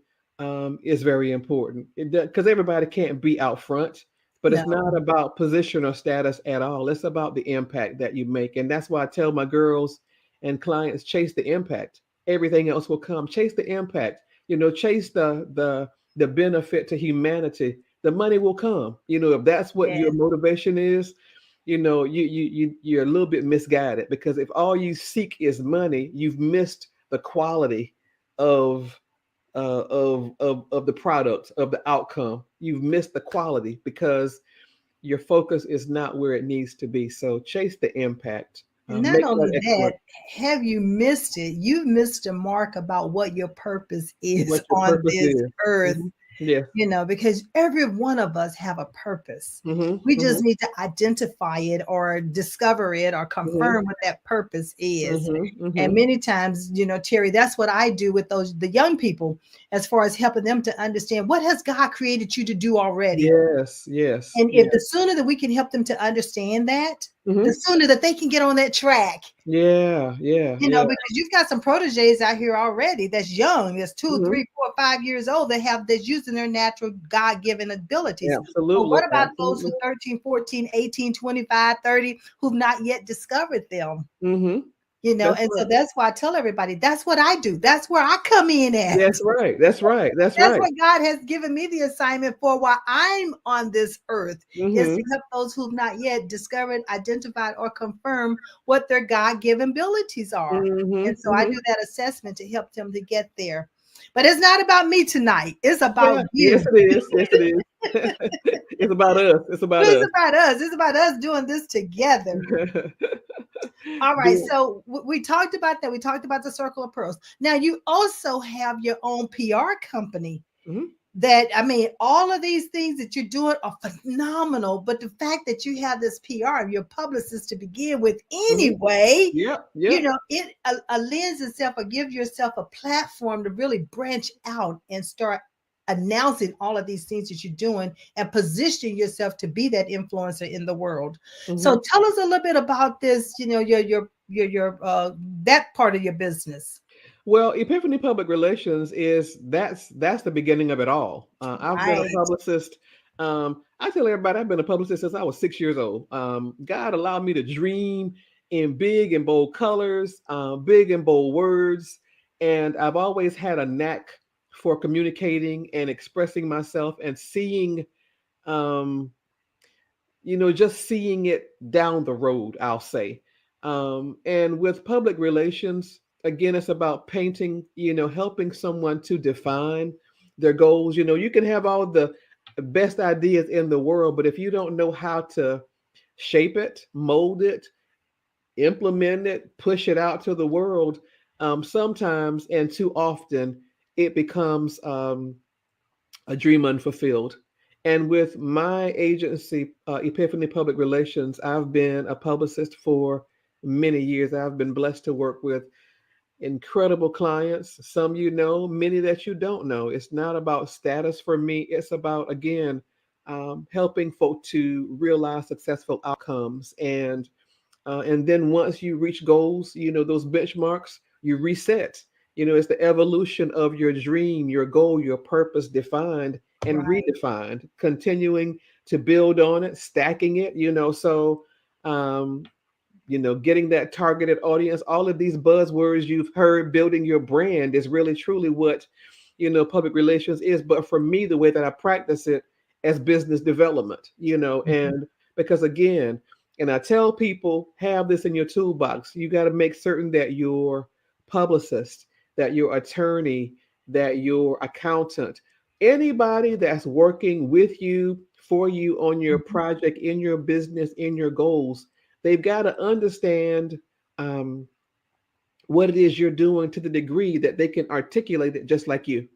S2: is very important. Because everybody can't be out front, but it's
S1: No.
S2: not about position or status at all. It's about the impact that you make, and that's why I tell my girls and clients, chase the impact. Everything else will come. Chase the impact. Chase the benefit to humanity. The money will come. If that's what your
S1: Yes.
S2: motivation is, you're a little bit misguided, because if all you seek is money, you've missed the quality of of the product, of the outcome. You've missed the quality because your focus is not where it needs to be. So chase the impact.
S1: And not
S2: Make
S1: only
S2: that
S1: that,
S2: excellent.
S1: have you missed it? You've missed a mark about what your purpose is
S2: What your
S1: on
S2: purpose
S1: this
S2: is.
S1: earth.
S2: Hmm. Yes.
S1: Because every one of us have a purpose.
S2: Hmm.
S1: We
S2: Hmm.
S1: just need to identify it or discover it or
S2: Hmm.
S1: confirm what that purpose is.
S2: Hmm.
S1: And
S2: Hmm.
S1: many times, Terry, that's what I do with the young people, as far as helping them to understand what has God created you to do already.
S2: Yes. Yes.
S1: And if
S2: Yes.
S1: the sooner that we can help them to understand that, the
S2: Hmm.
S1: sooner that they can get on that track.
S2: Yeah. Yeah. Yeah.
S1: Because you've got some proteges out here already that's young, that's two,
S2: Hmm.
S1: 3, 4, 5 years old, that's using their natural God-given abilities. But
S2: Absolutely.
S1: what about those who
S2: Absolutely.
S1: 13, 14, 18, 25, 30, who've not yet discovered them?
S2: Hmm. That's
S1: And so
S2: right.
S1: that's why I tell everybody that's what I do. That's where I come in at.
S2: That's right. That's right. That's
S1: That's
S2: right.
S1: what God has given me the assignment for while I'm on this earth, is
S2: Hmm.
S1: to help those who've not yet discovered, identified, or confirmed what their God-given abilities are.
S2: Hmm.
S1: And so I
S2: Hmm.
S1: do that assessment to help them to get there. But it's not about me tonight. It's about
S2: Yeah. Yes,
S1: you.
S2: it is. Yes, it is. It's about us. It's about
S1: It's
S2: us.
S1: about us. It's about us doing this together. All right.
S2: Do
S1: So we talked about that. We talked about the Circle of Pearls. Now you also have your own PR company.
S2: it. Hmm.
S1: that, I mean, all of these things that you're doing are phenomenal. But the fact that you have this PR, your publicist to begin with
S2: Hmm.
S1: anyway,
S2: Yep. Yep.
S1: it lends itself or give yourself a platform to really branch out and start announcing all of these things that you're doing and position yourself to be that influencer in the world.
S2: Hmm.
S1: So tell us a little bit about this, your that part of your business.
S2: Well, Epiphany Public Relations is that's the beginning of it all. I've been a
S1: Right.
S2: publicist. I tell everybody I've been a publicist since I was 6 years old. God allowed me to dream in big and bold colors, big and bold words, and I've always had a knack for communicating and expressing myself and seeing um, just seeing it down the road, I'll say. And with public relations, again, it's about painting, helping someone to define their goals. You can have all the best ideas in the world, but if you don't know how to shape it, mold it, implement it, push it out to the world, sometimes and too often it becomes a dream unfulfilled. And with my agency, Epiphany Public Relations, I've been a publicist for many years. I've been blessed to work with incredible clients, some many that you don't know. It's not about status for me, it's about, again, helping folk to realize successful outcomes. And then once you reach goals, those benchmarks, you reset. It's the evolution of your dream, your goal, your purpose defined and
S1: Right.
S2: redefined, continuing to build on it, stacking it, so um, getting that targeted audience, all of these buzzwords you've heard, building your brand is really truly what, public relations is. But for me, the way that I practice it as business development,
S1: Mhm.
S2: and because again, and I tell people, have this in your toolbox. You got to make certain that your publicist, that your attorney, that your accountant, anybody that's working with you, for you on your
S1: Mhm.
S2: project, in your business, in your goals, they've got to understand um, what it is you're doing to the degree that they can articulate it just like you.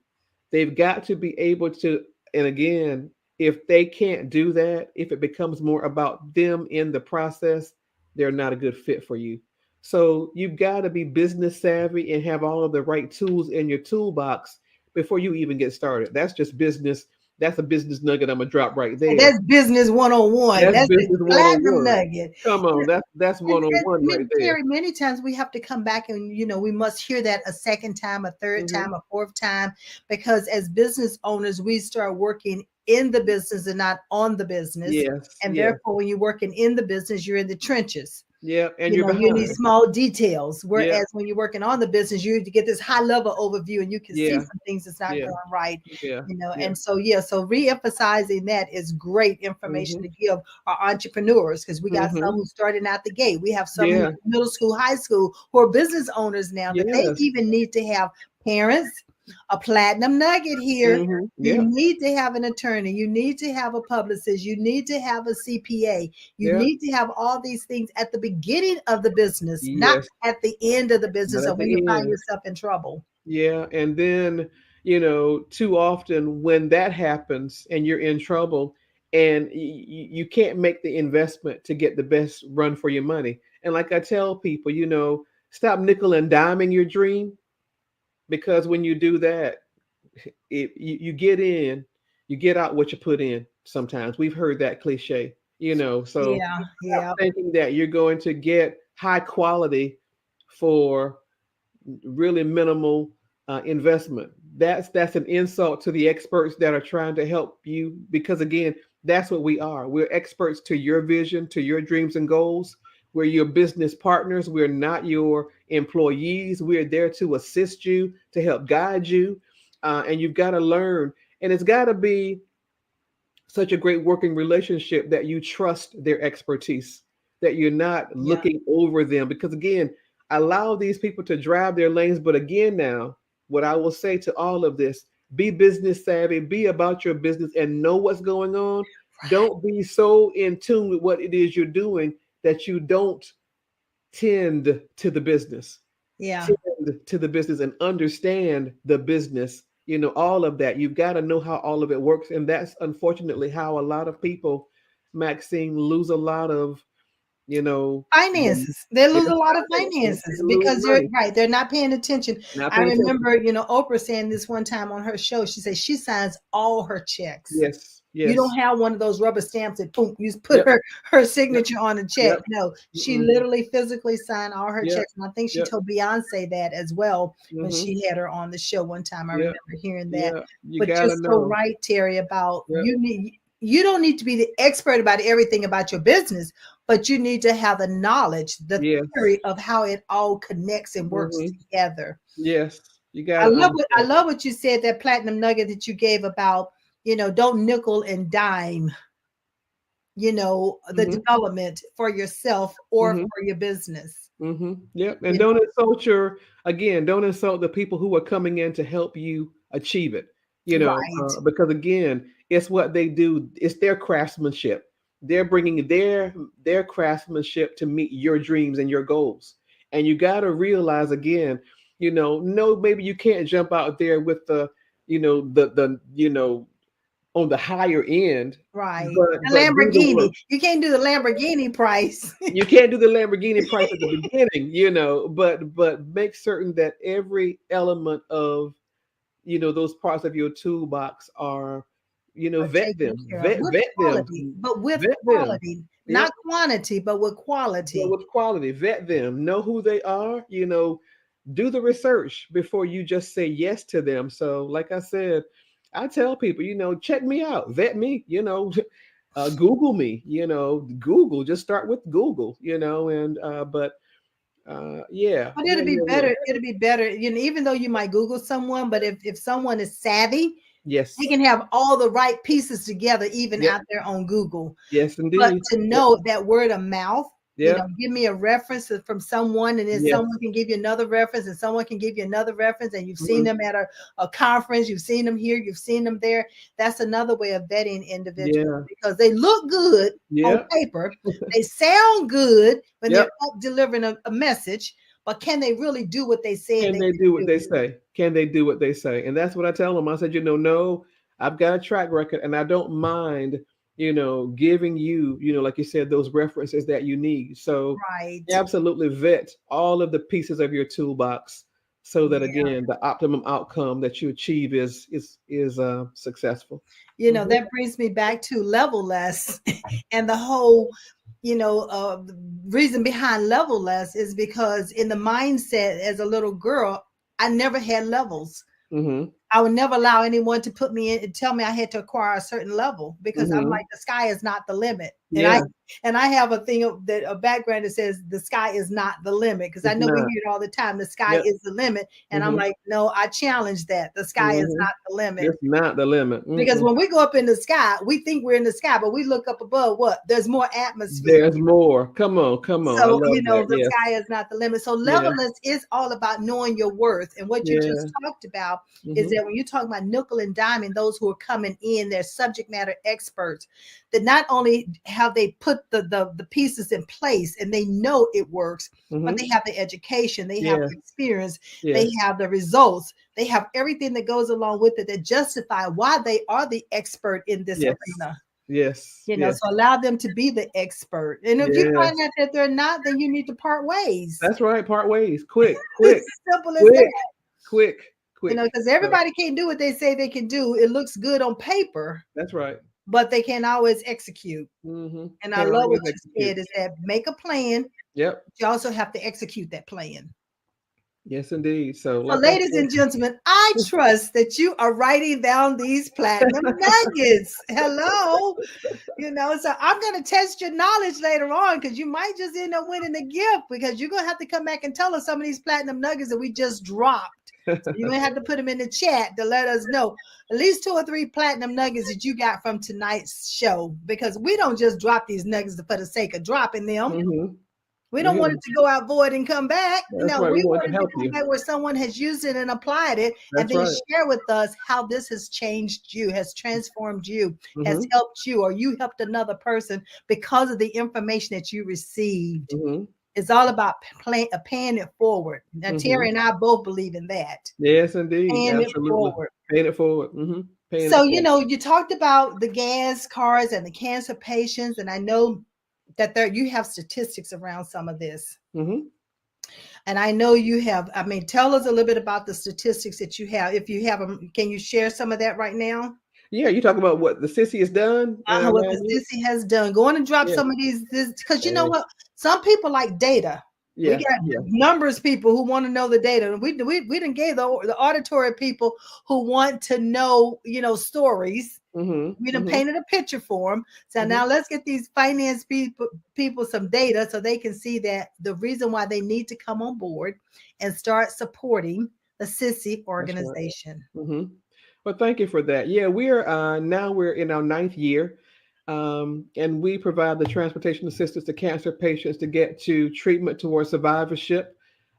S2: They've got to be able to, and again, if they can't do that, if it becomes more about them in the process, they're not a good fit for you. So you've got to be business savvy and have all of the right tools in your toolbox before you even get started. That's just business. That's a business nugget I'm gonna drop right
S1: And
S2: there.
S1: that's business 101.
S2: That's
S1: That's the
S2: business
S1: platinum
S2: 101.
S1: nugget.
S2: Come on, that's
S1: And,
S2: 101 right there.
S1: Terry, many times we have to come back and, we must hear that a second time, a third
S2: Hmm.
S1: time, a fourth time, because as business owners, we start working in the business and not on the business.
S2: Yes,
S1: And
S2: yes,
S1: therefore, when you're working in the business, you're in the trenches.
S2: yeah, and you're
S1: You need
S2: behind.
S1: small details.
S2: Yeah,
S1: Whereas when you're working on the business, you get this high level overview and you can see
S2: yeah,
S1: some things that's not
S2: yeah,
S1: going right.
S2: yeah, yeah.
S1: And so, yeah, so re-emphasizing that is great information
S2: Hmm.
S1: to give our entrepreneurs, because we got some
S2: Hmm.
S1: who starting out the gate. We have some who
S2: Yeah,
S1: middle school, high school, who are business owners now, that they
S2: yes.
S1: even need to have parents. A platinum nugget here. You
S2: Yep,
S1: need to have an attorney. You need to have a publicist. You need to have a CPA. You
S2: yep,
S1: need to have all these things at the beginning of the business, not
S2: yes.
S1: at the end of the
S2: Not
S1: business or
S2: at
S1: when you
S2: the
S1: find
S2: end.
S1: yourself in trouble.
S2: Yeah, and then, too often when that happens and you're in trouble and you can't make the investment to get the best run for your money. And like I tell people, stop nickel and diming your dream, because when you do that, you get in, you get out what you put in. Sometimes we've heard that cliche, so
S1: Yeah,
S2: stop
S1: yeah,
S2: thinking that you're going to get high quality for really minimal investment. That's an insult to the experts that are trying to help you, because again, that's what we are. We're experts to your vision, to your dreams and goals. We're your business partners. We're not your employees. We're there to assist you, to help guide you, and you've got to learn. And it's got to be such a great working relationship that you trust their expertise, that you're not
S1: yeah.
S2: looking over them. Because again, allow these people to drive their lanes. But again, now, what I will say to all of this, be business savvy, be about your business and know what's going on. Don't be so in tune with what it is you're doing that you don't tend to the business,
S1: Yeah.
S2: tend to the business and understand the business all of that. You've got to know how all of it works. And that's unfortunately how a lot of people, Maxine, lose a lot of, you know, the,
S1: Finances. They lose
S2: their
S1: a lot of
S2: finance. They
S1: finances
S2: lose
S1: because they're
S2: money,
S1: right. They're not paying attention.
S2: not
S1: I
S2: paying attention.
S1: remember, Oprah saying this one time on her show. She said she signs all her checks.
S2: Yes,
S1: You
S2: yes.
S1: don't have one of those rubber stamps that boom, you just put
S2: Yep,
S1: her
S2: yep,
S1: signature on the check.
S2: yep.
S1: No, she
S2: Mm-mm.
S1: literally physically signed all her
S2: Yep,
S1: checks. And I think she
S2: yep.
S1: told Beyonce that as well when
S2: Mm-hmm.
S1: she had her on the show one time. I
S2: Yep,
S1: remember hearing that.
S2: yeah. You
S1: But
S2: gotta
S1: just so
S2: know.
S1: right, Terry, about
S2: Yep.
S1: you don't need to be the expert about everything about your business, but you need to have the knowledge, the
S2: Yes.
S1: theory of how it all connects and works
S2: Mm-hmm.
S1: together.
S2: Yes. You
S1: I
S2: gotta
S1: love what I
S2: understand.
S1: love what you said, that platinum nugget that you gave about, don't nickel and dime, the
S2: Mm-hmm.
S1: development for yourself or
S2: Mm-hmm.
S1: for your business.
S2: Yep. And
S1: You
S2: don't insult don't insult the people who are coming in to help you achieve it.
S1: right,
S2: Because again, it's what they do. It's their craftsmanship. They're bringing their craftsmanship to meet your dreams and your goals. And you got to realize again, no, maybe you can't jump out there with the on the higher end,
S1: right. The
S2: but do the
S1: Lamborghini.
S2: work.
S1: You can't do the Lamborghini price.
S2: You can't do the Lamborghini price at the beginning, but make certain that every element of those parts of your toolbox are,
S1: Are
S2: vet them,
S1: taken care of with quality, but with
S2: vet them.
S1: quality,
S2: Yep.
S1: not quantity, but with
S2: But
S1: quality.
S2: with quality, vet them, know who they are, do the research before you just say yes to them. So, like I said, I tell people, check me out, vet me, Google me, Google, just start with Google, and but yeah,
S1: But
S2: yeah,
S1: it'll be
S2: yeah, yeah.
S1: better. It'll be better. Even though you might Google someone, but if someone is savvy, they
S2: Yes.
S1: can have all the right pieces together, even
S2: Yep.
S1: out there on Google.
S2: Yes,
S1: But
S2: indeed.
S1: to
S2: Yep.
S1: know that word of mouth,
S2: Yep.
S1: give me a reference from someone, and then
S2: Yes.
S1: someone can give you another reference, and someone can give you another reference, and you've seen
S2: Mhm.
S1: them at a conference, you've seen them here, you've seen them there. That's another way of vetting individuals
S2: Yeah.
S1: because they look good on
S2: Yep.
S1: paper, they sound good when they're
S2: Yep.
S1: up delivering a message, but can they really do what they said
S2: Can
S1: they
S2: they
S1: could
S2: do what
S1: do?
S2: they say? Can they do what they say? And that's what I tell them. I said, no, I've got a track record and I don't mind, giving you, like you said, those references that you need. So
S1: Right.
S2: absolutely vet all of the pieces of your toolbox so that
S1: Yeah.
S2: again the optimum outcome that you achieve is successful.
S1: That brings me back to level less and the whole, the reason behind level less is because in the mindset as a little girl, I never had levels.
S2: Mm-hmm.
S1: I would never allow anyone to put me in and tell me I had to acquire a certain level because I'm
S2: Mm-hmm.
S1: like the sky is not the limit. And I
S2: Yeah,
S1: and I have a background that says the sky is not the limit because I
S2: it's
S1: know we
S2: not.
S1: hear it all the time. The sky
S2: Yep.
S1: is the limit, and I'm
S2: Mm-hmm.
S1: like, no, I challenge that. The sky is
S2: Mm-hmm.
S1: not the limit.
S2: It's not the limit.
S1: Because
S2: Mm-mm.
S1: when we go up in the sky, we think we're in the sky, but we look up above what? There's more atmosphere.
S2: There's more. Come on, come on. I
S1: So,
S2: love that.
S1: the
S2: Yes.
S1: sky is not the limit. So,
S2: Yeah.
S1: levelness is all about knowing your worth. And what you just
S2: Yeah.
S1: talked about is
S2: Mm-hmm.
S1: that when you talk about nickel and diamond, those who are coming in, they're subject matter experts. That not only have they put the pieces in place and they know it works, but
S2: Mm-hmm.
S1: they have the education, they have
S2: Yes.
S1: the experience, they
S2: Yes.
S1: have the results, they have everything that goes along with it that justify why they are the expert in this
S2: Yes.
S1: arena.
S2: Yes. Yes.
S1: So allow them to be the expert. And if you find
S2: Yes.
S1: out that they're not, then you need to part ways.
S2: That's right. Part ways. Quick. Quick.
S1: It's simple as that.
S2: Quick. Quick. Quick.
S1: Because
S2: So
S1: everybody can't do what they say they can do. It looks good on paper,
S2: that's right.
S1: but they can't always execute.
S2: Mm-hmm.
S1: And I
S2: Can't
S1: love what
S2: always
S1: you
S2: execute.
S1: said is that make a plan,
S2: Yep.
S1: but you also have to execute that plan.
S2: Yes, indeed. So,
S1: So,
S2: like I
S1: ladies and gentlemen, I trust that you are writing down these platinum nuggets. Hello. So I'm going to test your knowledge later on because you might just end up winning the gift because you're going to have to come back and tell us some of these platinum nuggets that we just dropped. So you're going to have to put them in the chat to let us know at least 2 or 3 platinum nuggets that you got from tonight's show because we don't just drop these nuggets for the sake of dropping them.
S2: mm-hmm.
S1: We don't want
S2: Yeah,
S1: it to go out void and come back.
S2: that's
S1: No,
S2: right. We
S1: we
S2: want
S1: want
S2: to
S1: it to
S2: help
S1: come
S2: you.
S1: back where someone has used it and applied it, and
S2: That's
S1: then
S2: right.
S1: share with us how this has changed you, has transformed you, has
S2: Mm-hmm.
S1: helped you, or you helped another person because of the information that you received.
S2: Mm-hmm.
S1: It's all about paying it forward. Now,
S2: Mm-hmm.
S1: Terry and I both believe in that.
S2: Yes, indeed.
S1: Paying it
S2: Absolutely.
S1: forward.
S2: Paying it forward. Paying it
S1: So,
S2: forward.
S1: you talked about the gas cards and the cancer patients, and I know that you have statistics around some of this.
S2: hmm
S1: And I know you have, I mean, tell us a little bit about the statistics that you have. If you have them, can you share some of that right now?
S2: Yeah, you talk about what the sissy has done in our
S1: What the
S2: 9 years.
S1: sissy has done. Go on and drop
S2: Yeah,
S1: some of these, because you know
S2: and
S1: what? Some people like data. We
S2: yeah,
S1: got
S2: yeah.
S1: numbers people who want to know the data. We didn't gave the auditory people who want to know, stories. We done
S2: Hmm.
S1: painted a picture for them. So
S2: Hmm.
S1: now let's get these finance people some data so they can see that the reason why they need to come on board and start supporting the sissy
S2: That's right.
S1: organization.
S2: hmm Well, thank you for that. Yeah, we're now we're in our 9th year, and we provide the transportation assistance to cancer patients to get to treatment towards survivorship.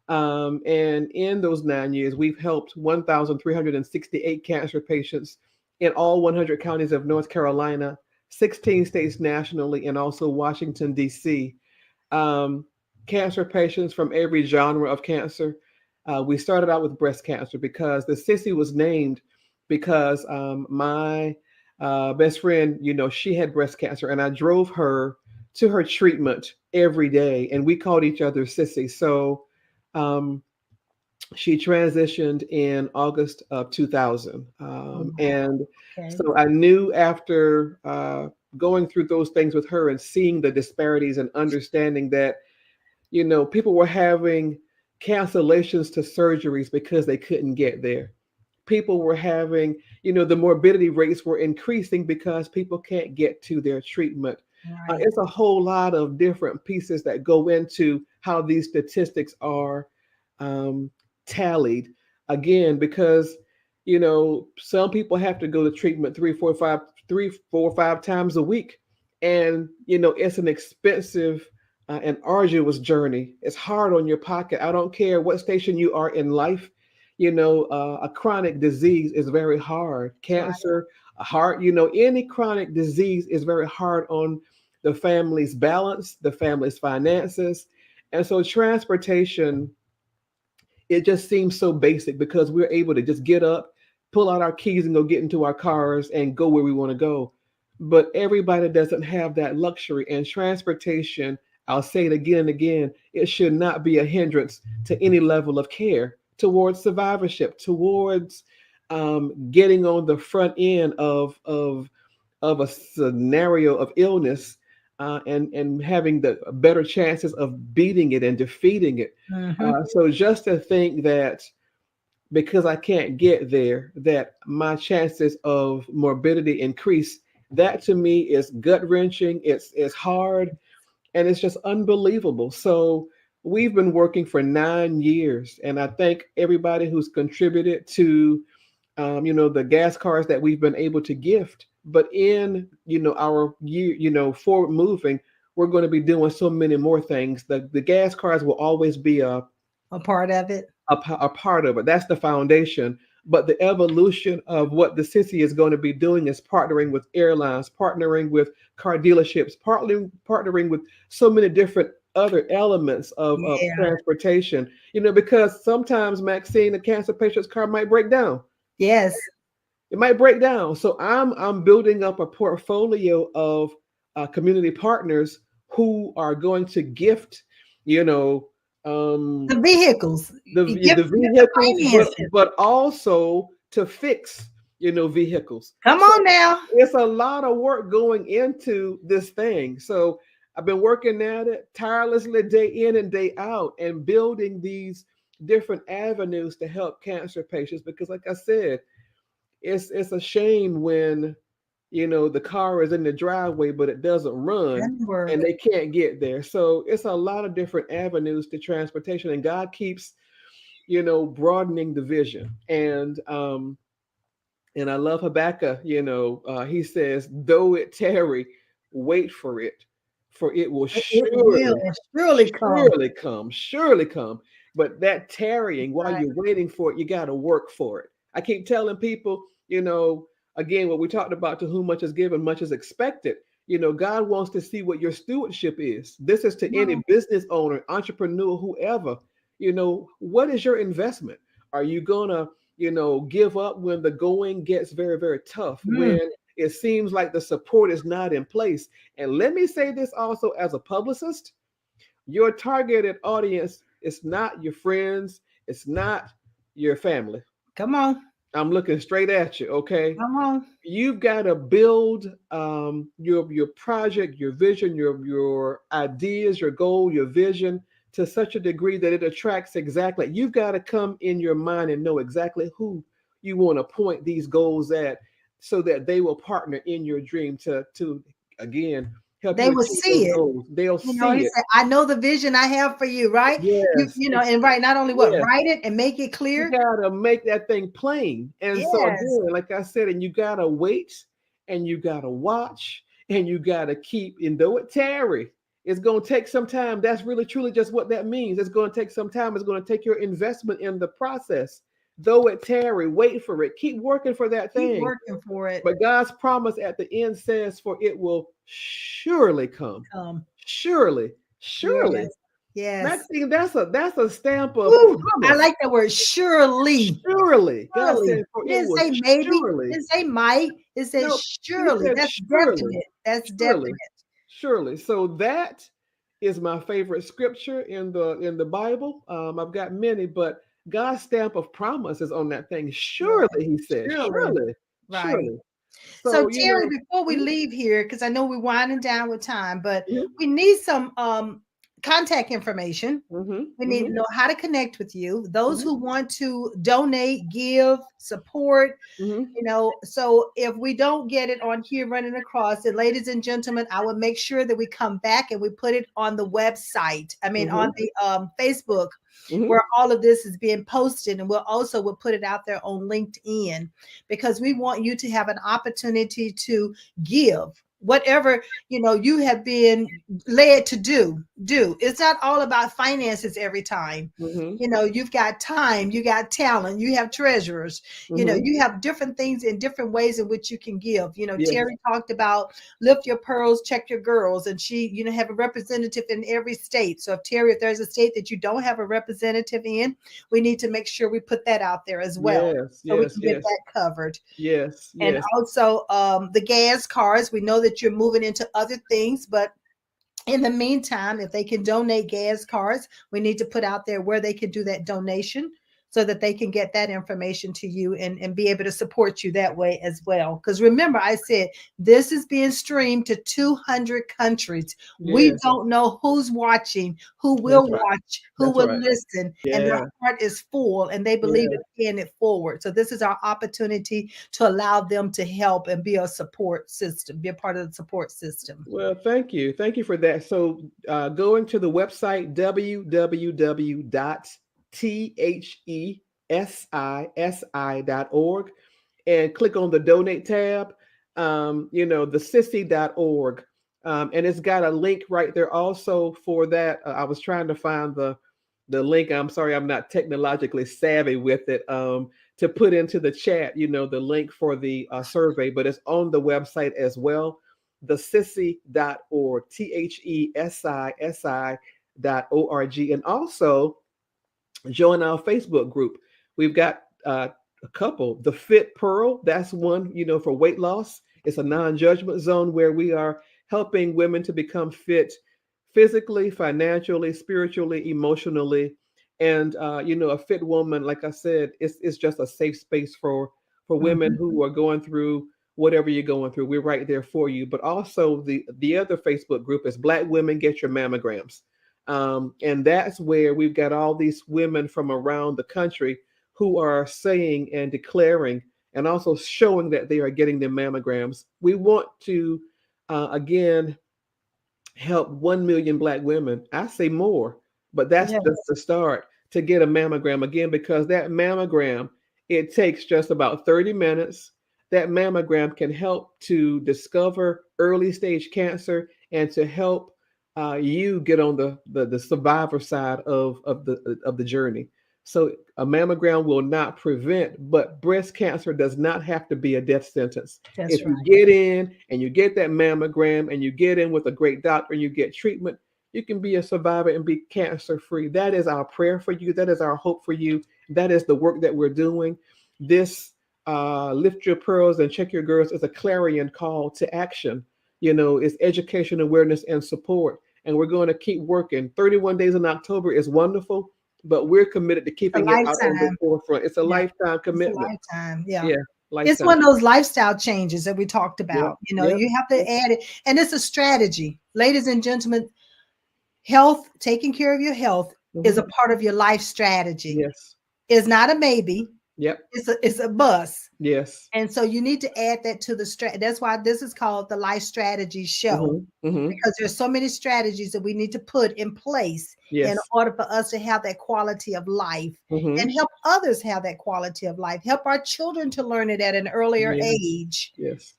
S2: And in those 9 years, we've helped 1,368 cancer patients in all 100 counties of North Carolina, 16 states nationally, and also Washington, D.C. um, Cancer patients from every genre of cancer. We started out with breast cancer because the sissy was named because my best friend, she had breast cancer, and I drove her to her treatment every day, and we called each other sissy. So um, she transitioned in August of 2000,
S1: Wow.
S2: and
S1: Okay.
S2: so I knew after going through those things with her and seeing the disparities and understanding that people were having cancellations to surgeries because they couldn't get there. People were having, the morbidity rates were increasing because people can't get to their treatment.
S1: Right.
S2: It's a whole lot of different pieces that go into how these statistics are um, tallied. Again, because some people have to go to treatment 3, 4, 5 times a week, and it's an expensive an arduous journey. It's hard on your pocket. I don't care what station you are in life. A chronic disease is very hard.
S1: Right.
S2: Cancer, a heart, any chronic disease is very hard on the family's balance, the family's finances. And so transportation, it just seems so basic because we're able to just get up, pull out our keys, and go get into our cars and go where we want to go. But everybody doesn't have that luxury. And transportation, I'll say it again and again, it should not be a hindrance to any level of care towards survivorship, towards getting on the front end of a scenario of illness, and having the better chances of beating it and defeating it.
S1: Mm-hmm.
S2: So just to think that because I can't get there, that my chances of morbidity increase, that to me is gut wrenching. It's hard, and it's just unbelievable. So we've been working for 9 years, and I thank everybody who's contributed to the gas cars that we've been able to gift. But in our year, forward moving, we're going to be doing so many more things. The gas cars will always be
S1: A part of it.
S2: a part of it. That's the foundation. But the evolution of what the city is going to be doing is partnering with airlines, partnering with car dealerships, partnering with so many different other elements of
S1: Yeah.
S2: transportation. Because sometimes, Maxine, a cancer patient's car might break down.
S1: Yes.
S2: It might break down. So I'm building up a portfolio of community partners who are going to gift, you know,
S1: The
S2: um,
S1: vehicles.
S2: the
S1: Give the
S2: vehicles, but
S1: finances.
S2: also to fix vehicles.
S1: Come
S2: So
S1: on now.
S2: it's a lot of work going into this thing. So I've been working at it tirelessly day in and day out and building these different avenues to help cancer patients because, like I said, it's a shame when the car is in the driveway but it doesn't run
S1: Doesn't
S2: and
S1: work.
S2: they can't get there. So it's a lot of different avenues to transportation, and God keeps broadening the vision. And I love Habakkuk. He says, "Though it tarry, wait for it will
S1: It will
S2: surely,
S1: surely come.
S2: surely come." But that tarrying, while
S1: Right.
S2: you're waiting for it, you got to work for it. I keep telling people, again, what we talked about: to whom much is given, much is expected. God wants to see what your stewardship is. This is to
S1: Come
S2: any
S1: on.
S2: business owner, entrepreneur, whoever. What is your investment? Are you gonna give up when the going gets very, very tough,
S1: Mm,
S2: when it seems like the support is not in place. And let me say this also as a publicist, your targeted audience is not your friends, it's not your family.
S1: come on.
S2: I'm looking straight at you, okay?
S1: Come on.
S2: You've got to build your project, your vision, your ideas, your goal, your vision to such a degree that it attracts exactly. You've got to come in your mind and know exactly who you want to point these goals at, so that they will partner in your dream to again help
S1: They
S2: you
S1: will
S2: achieve those
S1: see it.
S2: goals. They'll
S1: He
S2: see it.
S1: said, I know the vision I have for you, right?
S2: Yes,
S1: And right, not only what,
S2: yes.
S1: write it and make it
S2: You
S1: clear.
S2: gotta make that thing plain. And so
S1: Yes,
S2: again, like I said, and you gotta wait, and you gotta watch, and you gotta keep, and though it tarry, it's gonna take some time. That's really truly just what that means. It's gonna take some time. It's gonna take your investment in the process. Though it tarry, wait for it. Keep working for that
S1: keep
S2: thing.
S1: working for it.
S2: But God's promise at the end says, for it will surely come.
S1: Um,
S2: Surely, surely.
S1: yes, yes.
S2: Maxine, that's a stamp of
S1: Woo, I
S2: promise.
S1: like that word, surely.
S2: Surely. God
S1: Surely.
S2: said, for
S1: It
S2: it
S1: didn't
S2: will
S1: say maybe, it
S2: surely.
S1: didn't say might. It said
S2: No, he
S1: surely.
S2: said
S1: That's
S2: surely.
S1: definite. That's
S2: Surely.
S1: definite.
S2: Surely. So that is my favorite scripture in the Bible. I've got many, but God's stamp of promise is on that thing. Surely,
S1: Yes,
S2: he said,
S1: surely.
S2: surely,
S1: Right.
S2: surely.
S1: So
S2: So,
S1: Terry, before we
S2: mhm,
S1: leave here, because I know we're winding down with time, but
S2: mhm,
S1: we need some contact information.
S2: mhm,
S1: We need to
S2: mhm,
S1: know how to connect with you. Those
S2: mhm,
S1: who want to donate, give, support,
S2: mhm,
S1: so if we don't get it on here running across it, ladies and gentlemen, I will make sure that we come back and we put it on the website. I mean, on
S2: mhm,
S1: the Facebook,
S2: mhm.
S1: where all of this is being posted, and we'll put it out there on LinkedIn, because we want you to have an opportunity to give whatever you have been led to do. It's not all about finances every time.
S2: Mhm.
S1: You've got time, you got talent, you have treasurers,
S2: Mhm.
S1: you have different things in different ways in which you can give.
S2: Yes.
S1: Terry talked about lift your pearls, check your girls, and she have a representative in every state. So if there's a state that you don't have a representative in, we need to make sure we put that out there as well,
S2: Yes.
S1: so we
S2: Yes.
S1: can get
S2: Yes.
S1: that covered.
S2: Yes.
S1: And
S2: Yes.
S1: also the gas cards, we know that you're moving into other things, but in the meantime, if they can donate gas cards, we need to put out there where they can do that donation, so that they can get that information to you, and be able to support you that way as well. Because remember, I said this is being streamed to 200 countries. We
S2: Yes.
S1: don't know who's watching, who will
S2: That's right.
S1: watch, who
S2: That's
S1: will
S2: right.
S1: listen, and their
S2: Yeah.
S1: heart is full and they believe
S2: Yeah.
S1: in paying it forward. So this is our opportunity to allow them to help and be a support system, be a part of the support system.
S2: Well, thank you. Thank you for that. So, going to the website www.thesisi.org and click on the donate tab, the sissy.org. And it's got a link right there also for that. I was trying to find the link. I'm sorry, I'm not technologically savvy with it. To put into the chat, the link for the survey, but it's on the website as well, thesissy.org, THESISI.org. And also join our Facebook group. We've got a couple. The Fit Pearl, that's one, for weight loss. It's a non-judgment zone where we are helping women to become fit physically, financially, spiritually, emotionally. And a fit woman, like I said, it's just a safe space for women
S1: Mhm.
S2: who are going through whatever you're going through. We're right there for you. But also the other Facebook group is Black Women Get Your Mammograms. And that's where we've got all these women from around the country who are saying and declaring and also showing that they are getting their mammograms. We want to, again, help 1 million Black women. I say more, but that's just
S1: Yes,
S2: the start, to get a mammogram again, because that mammogram, it takes just about 30 minutes. That mammogram can help to discover early stage cancer and to help you get on the survivor side of the journey. So a mammogram will not prevent, but breast cancer does not have to be a death sentence.
S1: that's
S2: If you
S1: right.
S2: get in and you get that mammogram and you get in with a great doctor and you get treatment, you can be a survivor and be cancer free. That is our prayer for you. That is our hope for you. That is the work that we're doing. this Lift Your Pearls and Check Your Girls is a clarion call to action. You know, it's education, awareness, and support. And we're going to keep working. 31 days in October is wonderful, but we're committed to
S1: A
S2: keeping it out on the
S1: lifetime.
S2: forefront. It's a
S1: Yeah.
S2: lifetime
S1: It's a
S2: commitment.
S1: lifetime. Yeah.
S2: Yeah,
S1: It's
S2: lifetime.
S1: one of those lifestyle changes that we talked
S2: Yep,
S1: about.
S2: yep,
S1: You have to
S2: yep.
S1: add it. And it's a strategy. Ladies and gentlemen, health, taking care of your health is
S2: Hmm.
S1: a part of your life strategy.
S2: Yes,
S1: It's not a maybe,
S2: yep,
S1: it's a bus.
S2: yes.
S1: And so you need to add that to the That's why this is called the Life Strategy Show,
S2: Hmm. Hmm.
S1: because there's so many strategies that we need to put in place in
S2: Yes.
S1: order for us to have that quality of life
S2: Hmm.
S1: and help others have that quality of life, help our children to learn it at an earlier
S2: Yes,
S1: age.
S2: yes.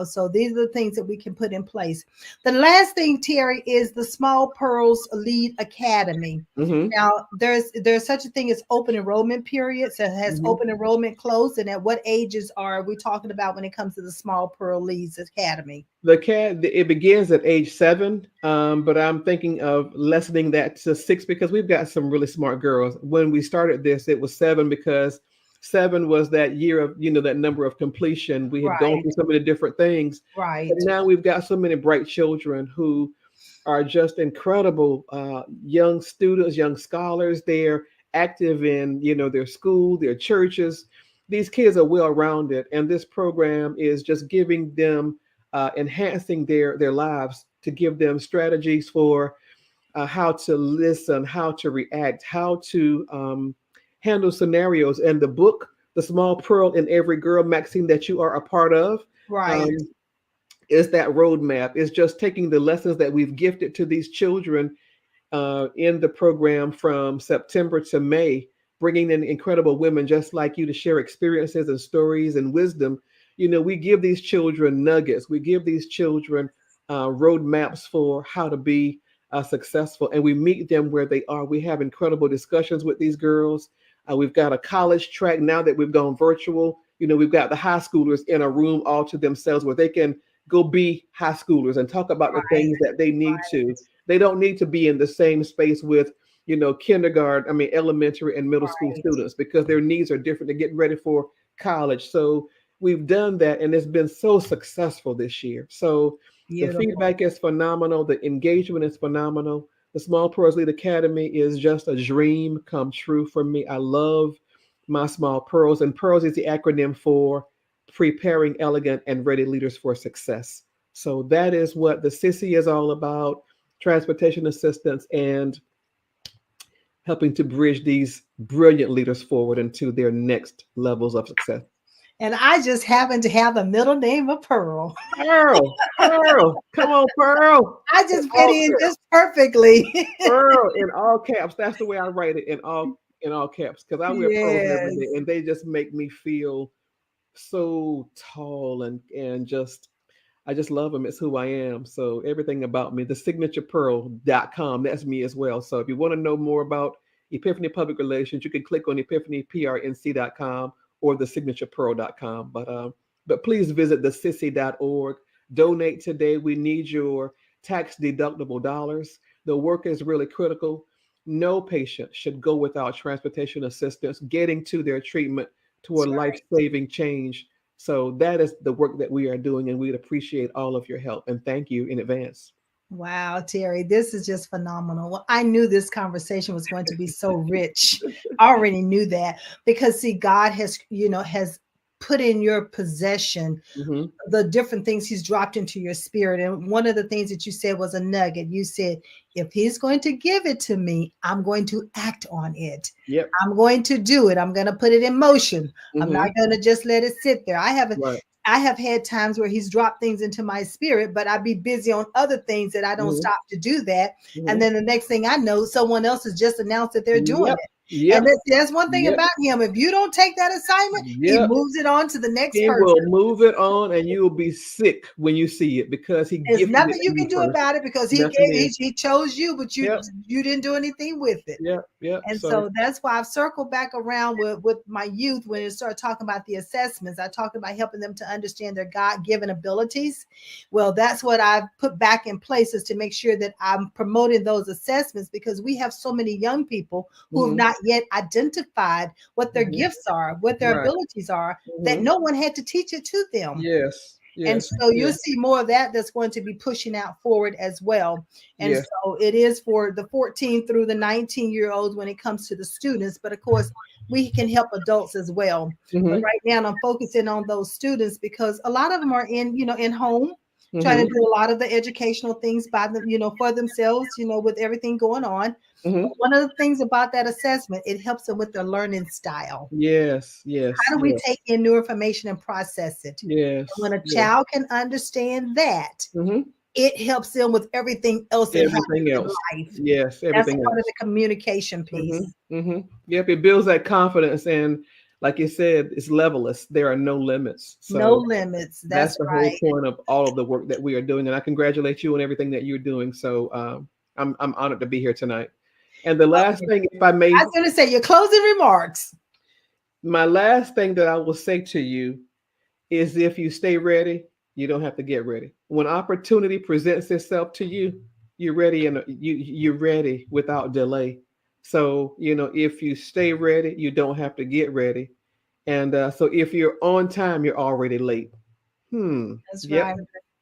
S1: So these are the things that we can put in place. The last thing, Terry, is the Small Pearls Lead Academy.
S2: Hmm.
S1: Now there's such a thing as open enrollment periods. So has
S2: Hmm.
S1: open enrollment closed, and at what ages are we talking about when it comes to the Small Pearl Leads Academy?
S2: It begins at age 7, but I'm thinking of lessening that to 6 because we've got some really smart girls. When we started this, it was 7 because 7 was that year of, that number of completion. We had gone
S1: Right,
S2: through so many different things, but
S1: right,
S2: now we've got so many bright children who are just incredible young students, young scholars. They're active in, their school, their churches. These kids are well rounded, and this program is just giving them, enhancing their lives to give them strategies for how to listen, how to react, how to handle scenarios. And the book, The Small Pearl in Every Girl, Maxine, that you are a part of,
S1: right,
S2: um, is that roadmap. It's just taking the lessons that we've gifted to these children in the program from September to May, bringing in incredible women just like you to share experiences and stories and wisdom. We give these children nuggets, we give these children roadmaps for how to be successful, and we meet them where they are. We have incredible discussions with these girls. We've got a college track now that we've gone virtual. We've got the high schoolers in a room all to themselves where they can go be high schoolers and talk about the
S1: right,
S2: things that they need to. They don't need to be in the same space with, kindergarten, elementary and middle school
S1: right.
S2: students because their needs are different. They're getting ready for college. So we've done that and it's been so successful this year. So the
S1: Beautiful.
S2: feedback is phenomenal. The engagement is phenomenal. The Small Pearls Lead Academy is just a dream come true for me. I love my small pearls, and pearls is the acronym for preparing elegant and ready leaders for success. So that is what the Sissy is all about: transportation assistance and helping to bridge these brilliant leaders forward into their next levels of success.
S1: And I just happen to have a middle name of Pearl.
S2: Pearl, Pearl, come on, Pearl.
S1: I
S2: In
S1: just fit
S2: all
S1: in
S2: caps,
S1: just perfectly.
S2: Pearl in all caps. That's the way I write it, in all caps, because I wear pearls every day,
S1: Yes.
S2: and they just make me feel so tall and just I just love them. It's who I am. So everything about me, the signaturepearl.com, that's me as well. So if you want to know more about Epiphany Public Relations, you can click on epiphanyprnc.com or the signaturepearl.com. But please visit thesissy.org. Donate today. We need your tax deductible dollars. The work is really critical. No patient should go without transportation assistance getting to their treatment
S1: That's
S2: toward
S1: right.
S2: life-saving change. So that is the work that we are doing, and we'd appreciate all of your help. And thank you in advance.
S1: Wow, Terry, this is just phenomenal. Well, I knew this conversation was going to be so rich. I already knew that because see, God has put in your possession
S2: Hmm.
S1: the different things he's dropped into your spirit. And one of the things that you said was a nugget. You said, if he's going to give it to me, I'm going to act on it.
S2: Yep.
S1: I'm going to do it. I'm going to put it in motion. I'm not
S2: Hmm.
S1: going to just let it sit there.
S2: Right.
S1: I have had times where he's dropped things into my spirit, but I'd be busy on other things that I don't
S2: Hmm.
S1: stop to do that. And
S2: Hmm.
S1: then the next thing I know, someone else has just announced that they're doing
S2: Yep.
S1: it. And
S2: Yep.
S1: that's one thing
S2: Yep.
S1: about him. If you don't take that assignment, he
S2: Yep.
S1: moves it on to the next
S2: He
S1: person.
S2: will move it on, and you will be sick when you see it because he
S1: There's
S2: gifted it
S1: nothing
S2: to
S1: you
S2: you
S1: can do
S2: first.
S1: about it because
S2: Nothing is.
S1: he chose you, but
S2: Yep.
S1: you didn't do anything with it.
S2: Yep. Yep.
S1: And
S2: So
S1: so that's why I've circled back around with my youth when it started talking about the assessments. I talked about helping them to understand their God-given abilities. Well, that's what I've put back in place, is to make sure that I'm promoting those assessments, because we have so many young people who have
S2: hmm
S1: not yet identified what their
S2: hmm
S1: gifts are, what their
S2: right.
S1: abilities are, that
S2: hmm
S1: no one had to teach it to them.
S2: Yes.
S1: And
S2: Yes.
S1: so you'll
S2: Yes.
S1: see more of that that's going to be pushing out forward as well. And
S2: Yes.
S1: so it is for the 14 through the 19-year-olds when it comes to the students. But of course, we can help adults as well. But
S2: hmm
S1: right now, I'm focusing on those students because a lot of them are in home, trying to
S2: hmm
S1: do a lot of the educational things by them, for themselves, with everything going on.
S2: hmm
S1: But one of the things about that assessment, it helps them with their learning style.
S2: Yes. Yes.
S1: How do we
S2: Yes.
S1: take in new information and process it? And when
S2: Yes.
S1: a
S2: Yes.
S1: child can understand that,
S2: hmm
S1: it helps them with everything else that happens
S2: Everything
S1: in
S2: else.
S1: life.
S2: Yes.
S1: That's
S2: Everything
S1: part of
S2: else.
S1: the communication
S2: hmm
S1: piece.
S2: Yep. It builds that confidence, and like you said, it's levelless. There are no limits.
S1: No
S2: So
S1: limits.
S2: that's
S1: That's
S2: the whole
S1: right.
S2: point of all of the work that we are doing, and I congratulate you on everything that you're doing. So I'm honored to be here tonight. And the last
S1: Okay.
S2: thing, if I
S1: I
S2: may,
S1: was going to say your closing remarks.
S2: my last thing that I will say to you is, if you stay ready, you don't have to get ready. When opportunity presents itself to you, you're ready, and you're ready without delay. So if you stay ready, you don't have to get ready. And so if you're on time, you're already late.
S1: That's
S2: Yep.
S1: right.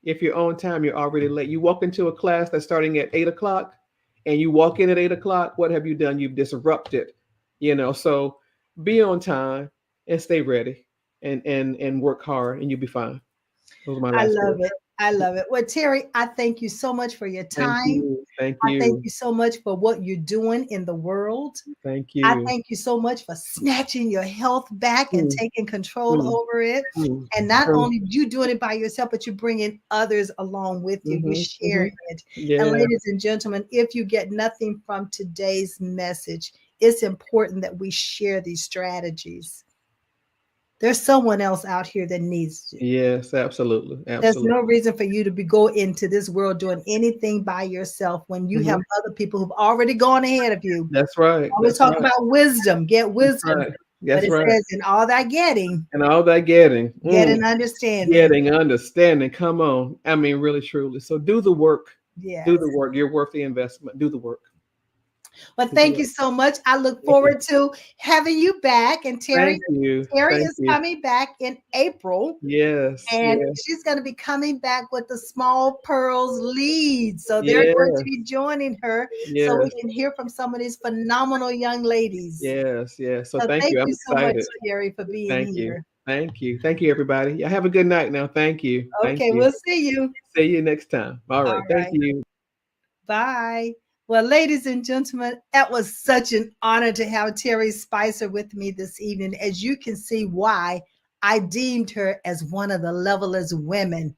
S2: If you're on time, you're already late. You walk into a class that's starting at 8 o'clock, and you walk in at 8 o'clock. What have you done? You've disrupted. So be on time and stay ready, and work hard, and you'll be fine. Those are my
S1: I
S2: last
S1: love
S2: words.
S1: it. I love it. Well, Terry, I thank you so much for your
S2: Thank
S1: time.
S2: you. Thank
S1: I thank
S2: you.
S1: you so much for what you're doing in the world.
S2: Thank
S1: I
S2: you.
S1: thank you so much for snatching your health back and
S2: Mm,
S1: taking control
S2: mm,
S1: over it.
S2: mm,
S1: And not
S2: mm,
S1: only you doing it by yourself, but you're bringing others along with you. You're
S2: mhm,
S1: sharing
S2: mhm.
S1: it. And
S2: Yeah.
S1: ladies and gentlemen, if you get nothing from today's message, it's important that we share these strategies. There's someone else out here that needs you.
S2: Yes. Absolutely.
S1: There's no
S2: Absolutely.
S1: reason for you to go into this world doing anything by yourself when you have
S2: hmm
S1: other people who've already gone ahead of you.
S2: That's right.
S1: Always
S2: That's
S1: talk
S2: right.
S1: about wisdom, get
S2: That's
S1: wisdom.
S2: right.
S1: But
S2: That's
S1: it
S2: right.
S1: says, in all that getting,
S2: And all that getting,
S1: get an understanding.
S2: getting, understanding. Come on. I mean, really, truly. So do the work. Do the
S1: Yes.
S2: work. You're worth the investment. Do the work.
S1: Well,
S2: Do the
S1: thank
S2: work.
S1: you so much. I look
S2: Thank you.
S1: forward to having you back. And
S2: Thank you.
S1: Terry
S2: Thank
S1: is
S2: you.
S1: coming back in April.
S2: Yes.
S1: And
S2: Yes.
S1: she's going to be coming back with the Small Pearls lead. So they're going to
S2: Yes.
S1: be joining her so we
S2: Yes.
S1: can hear from some of these phenomenal young ladies.
S2: Yes. Yes. So
S1: So
S2: thank
S1: thank
S2: you. I'm
S1: you so much,
S2: excited.
S1: Terry, for being
S2: Thank you.
S1: here.
S2: Thank you. Thank you, everybody. Yeah, have a good night now. Thank you. Thank
S1: Okay,
S2: you.
S1: we'll see you.
S2: See you next time. All
S1: All
S2: right. Thank
S1: right.
S2: you.
S1: Bye. Well, ladies and gentlemen, that was such an honor to have Terry Spicer with me this evening. As you can see, why I deemed her as one of the levelest women.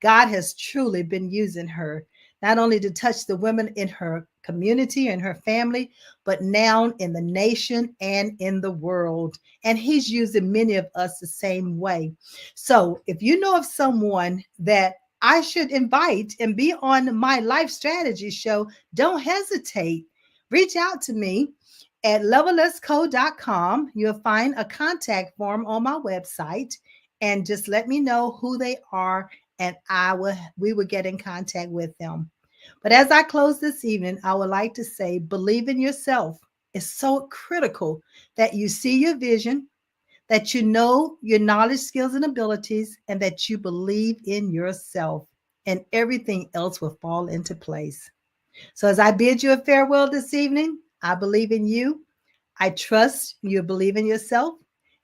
S1: God has truly been using her, not only to touch the women in her community and her family, but now in the nation and in the world. And He's using many of us the same way. So if you know of someone that I should invite and be on my life strategy show, don't hesitate. Reach out to me at levelesco.com. You'll find a contact form on my website, and just let me know who they are, and we will get in contact with them. But as I close this evening, I would like to say, believe in yourself. It's so critical that you see your vision, that you know your knowledge, skills, and abilities, and that you believe in yourself, and everything else will fall into place. So as I bid you a farewell this evening, I believe in you. I trust you believe in yourself.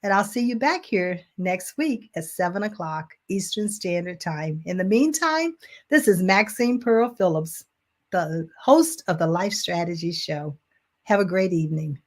S1: And I'll see you back here next week at 7 o'clock Eastern Standard Time. In the meantime, this is Maxine Pearl Phillips, the host of the Life Strategy Show. Have a great evening.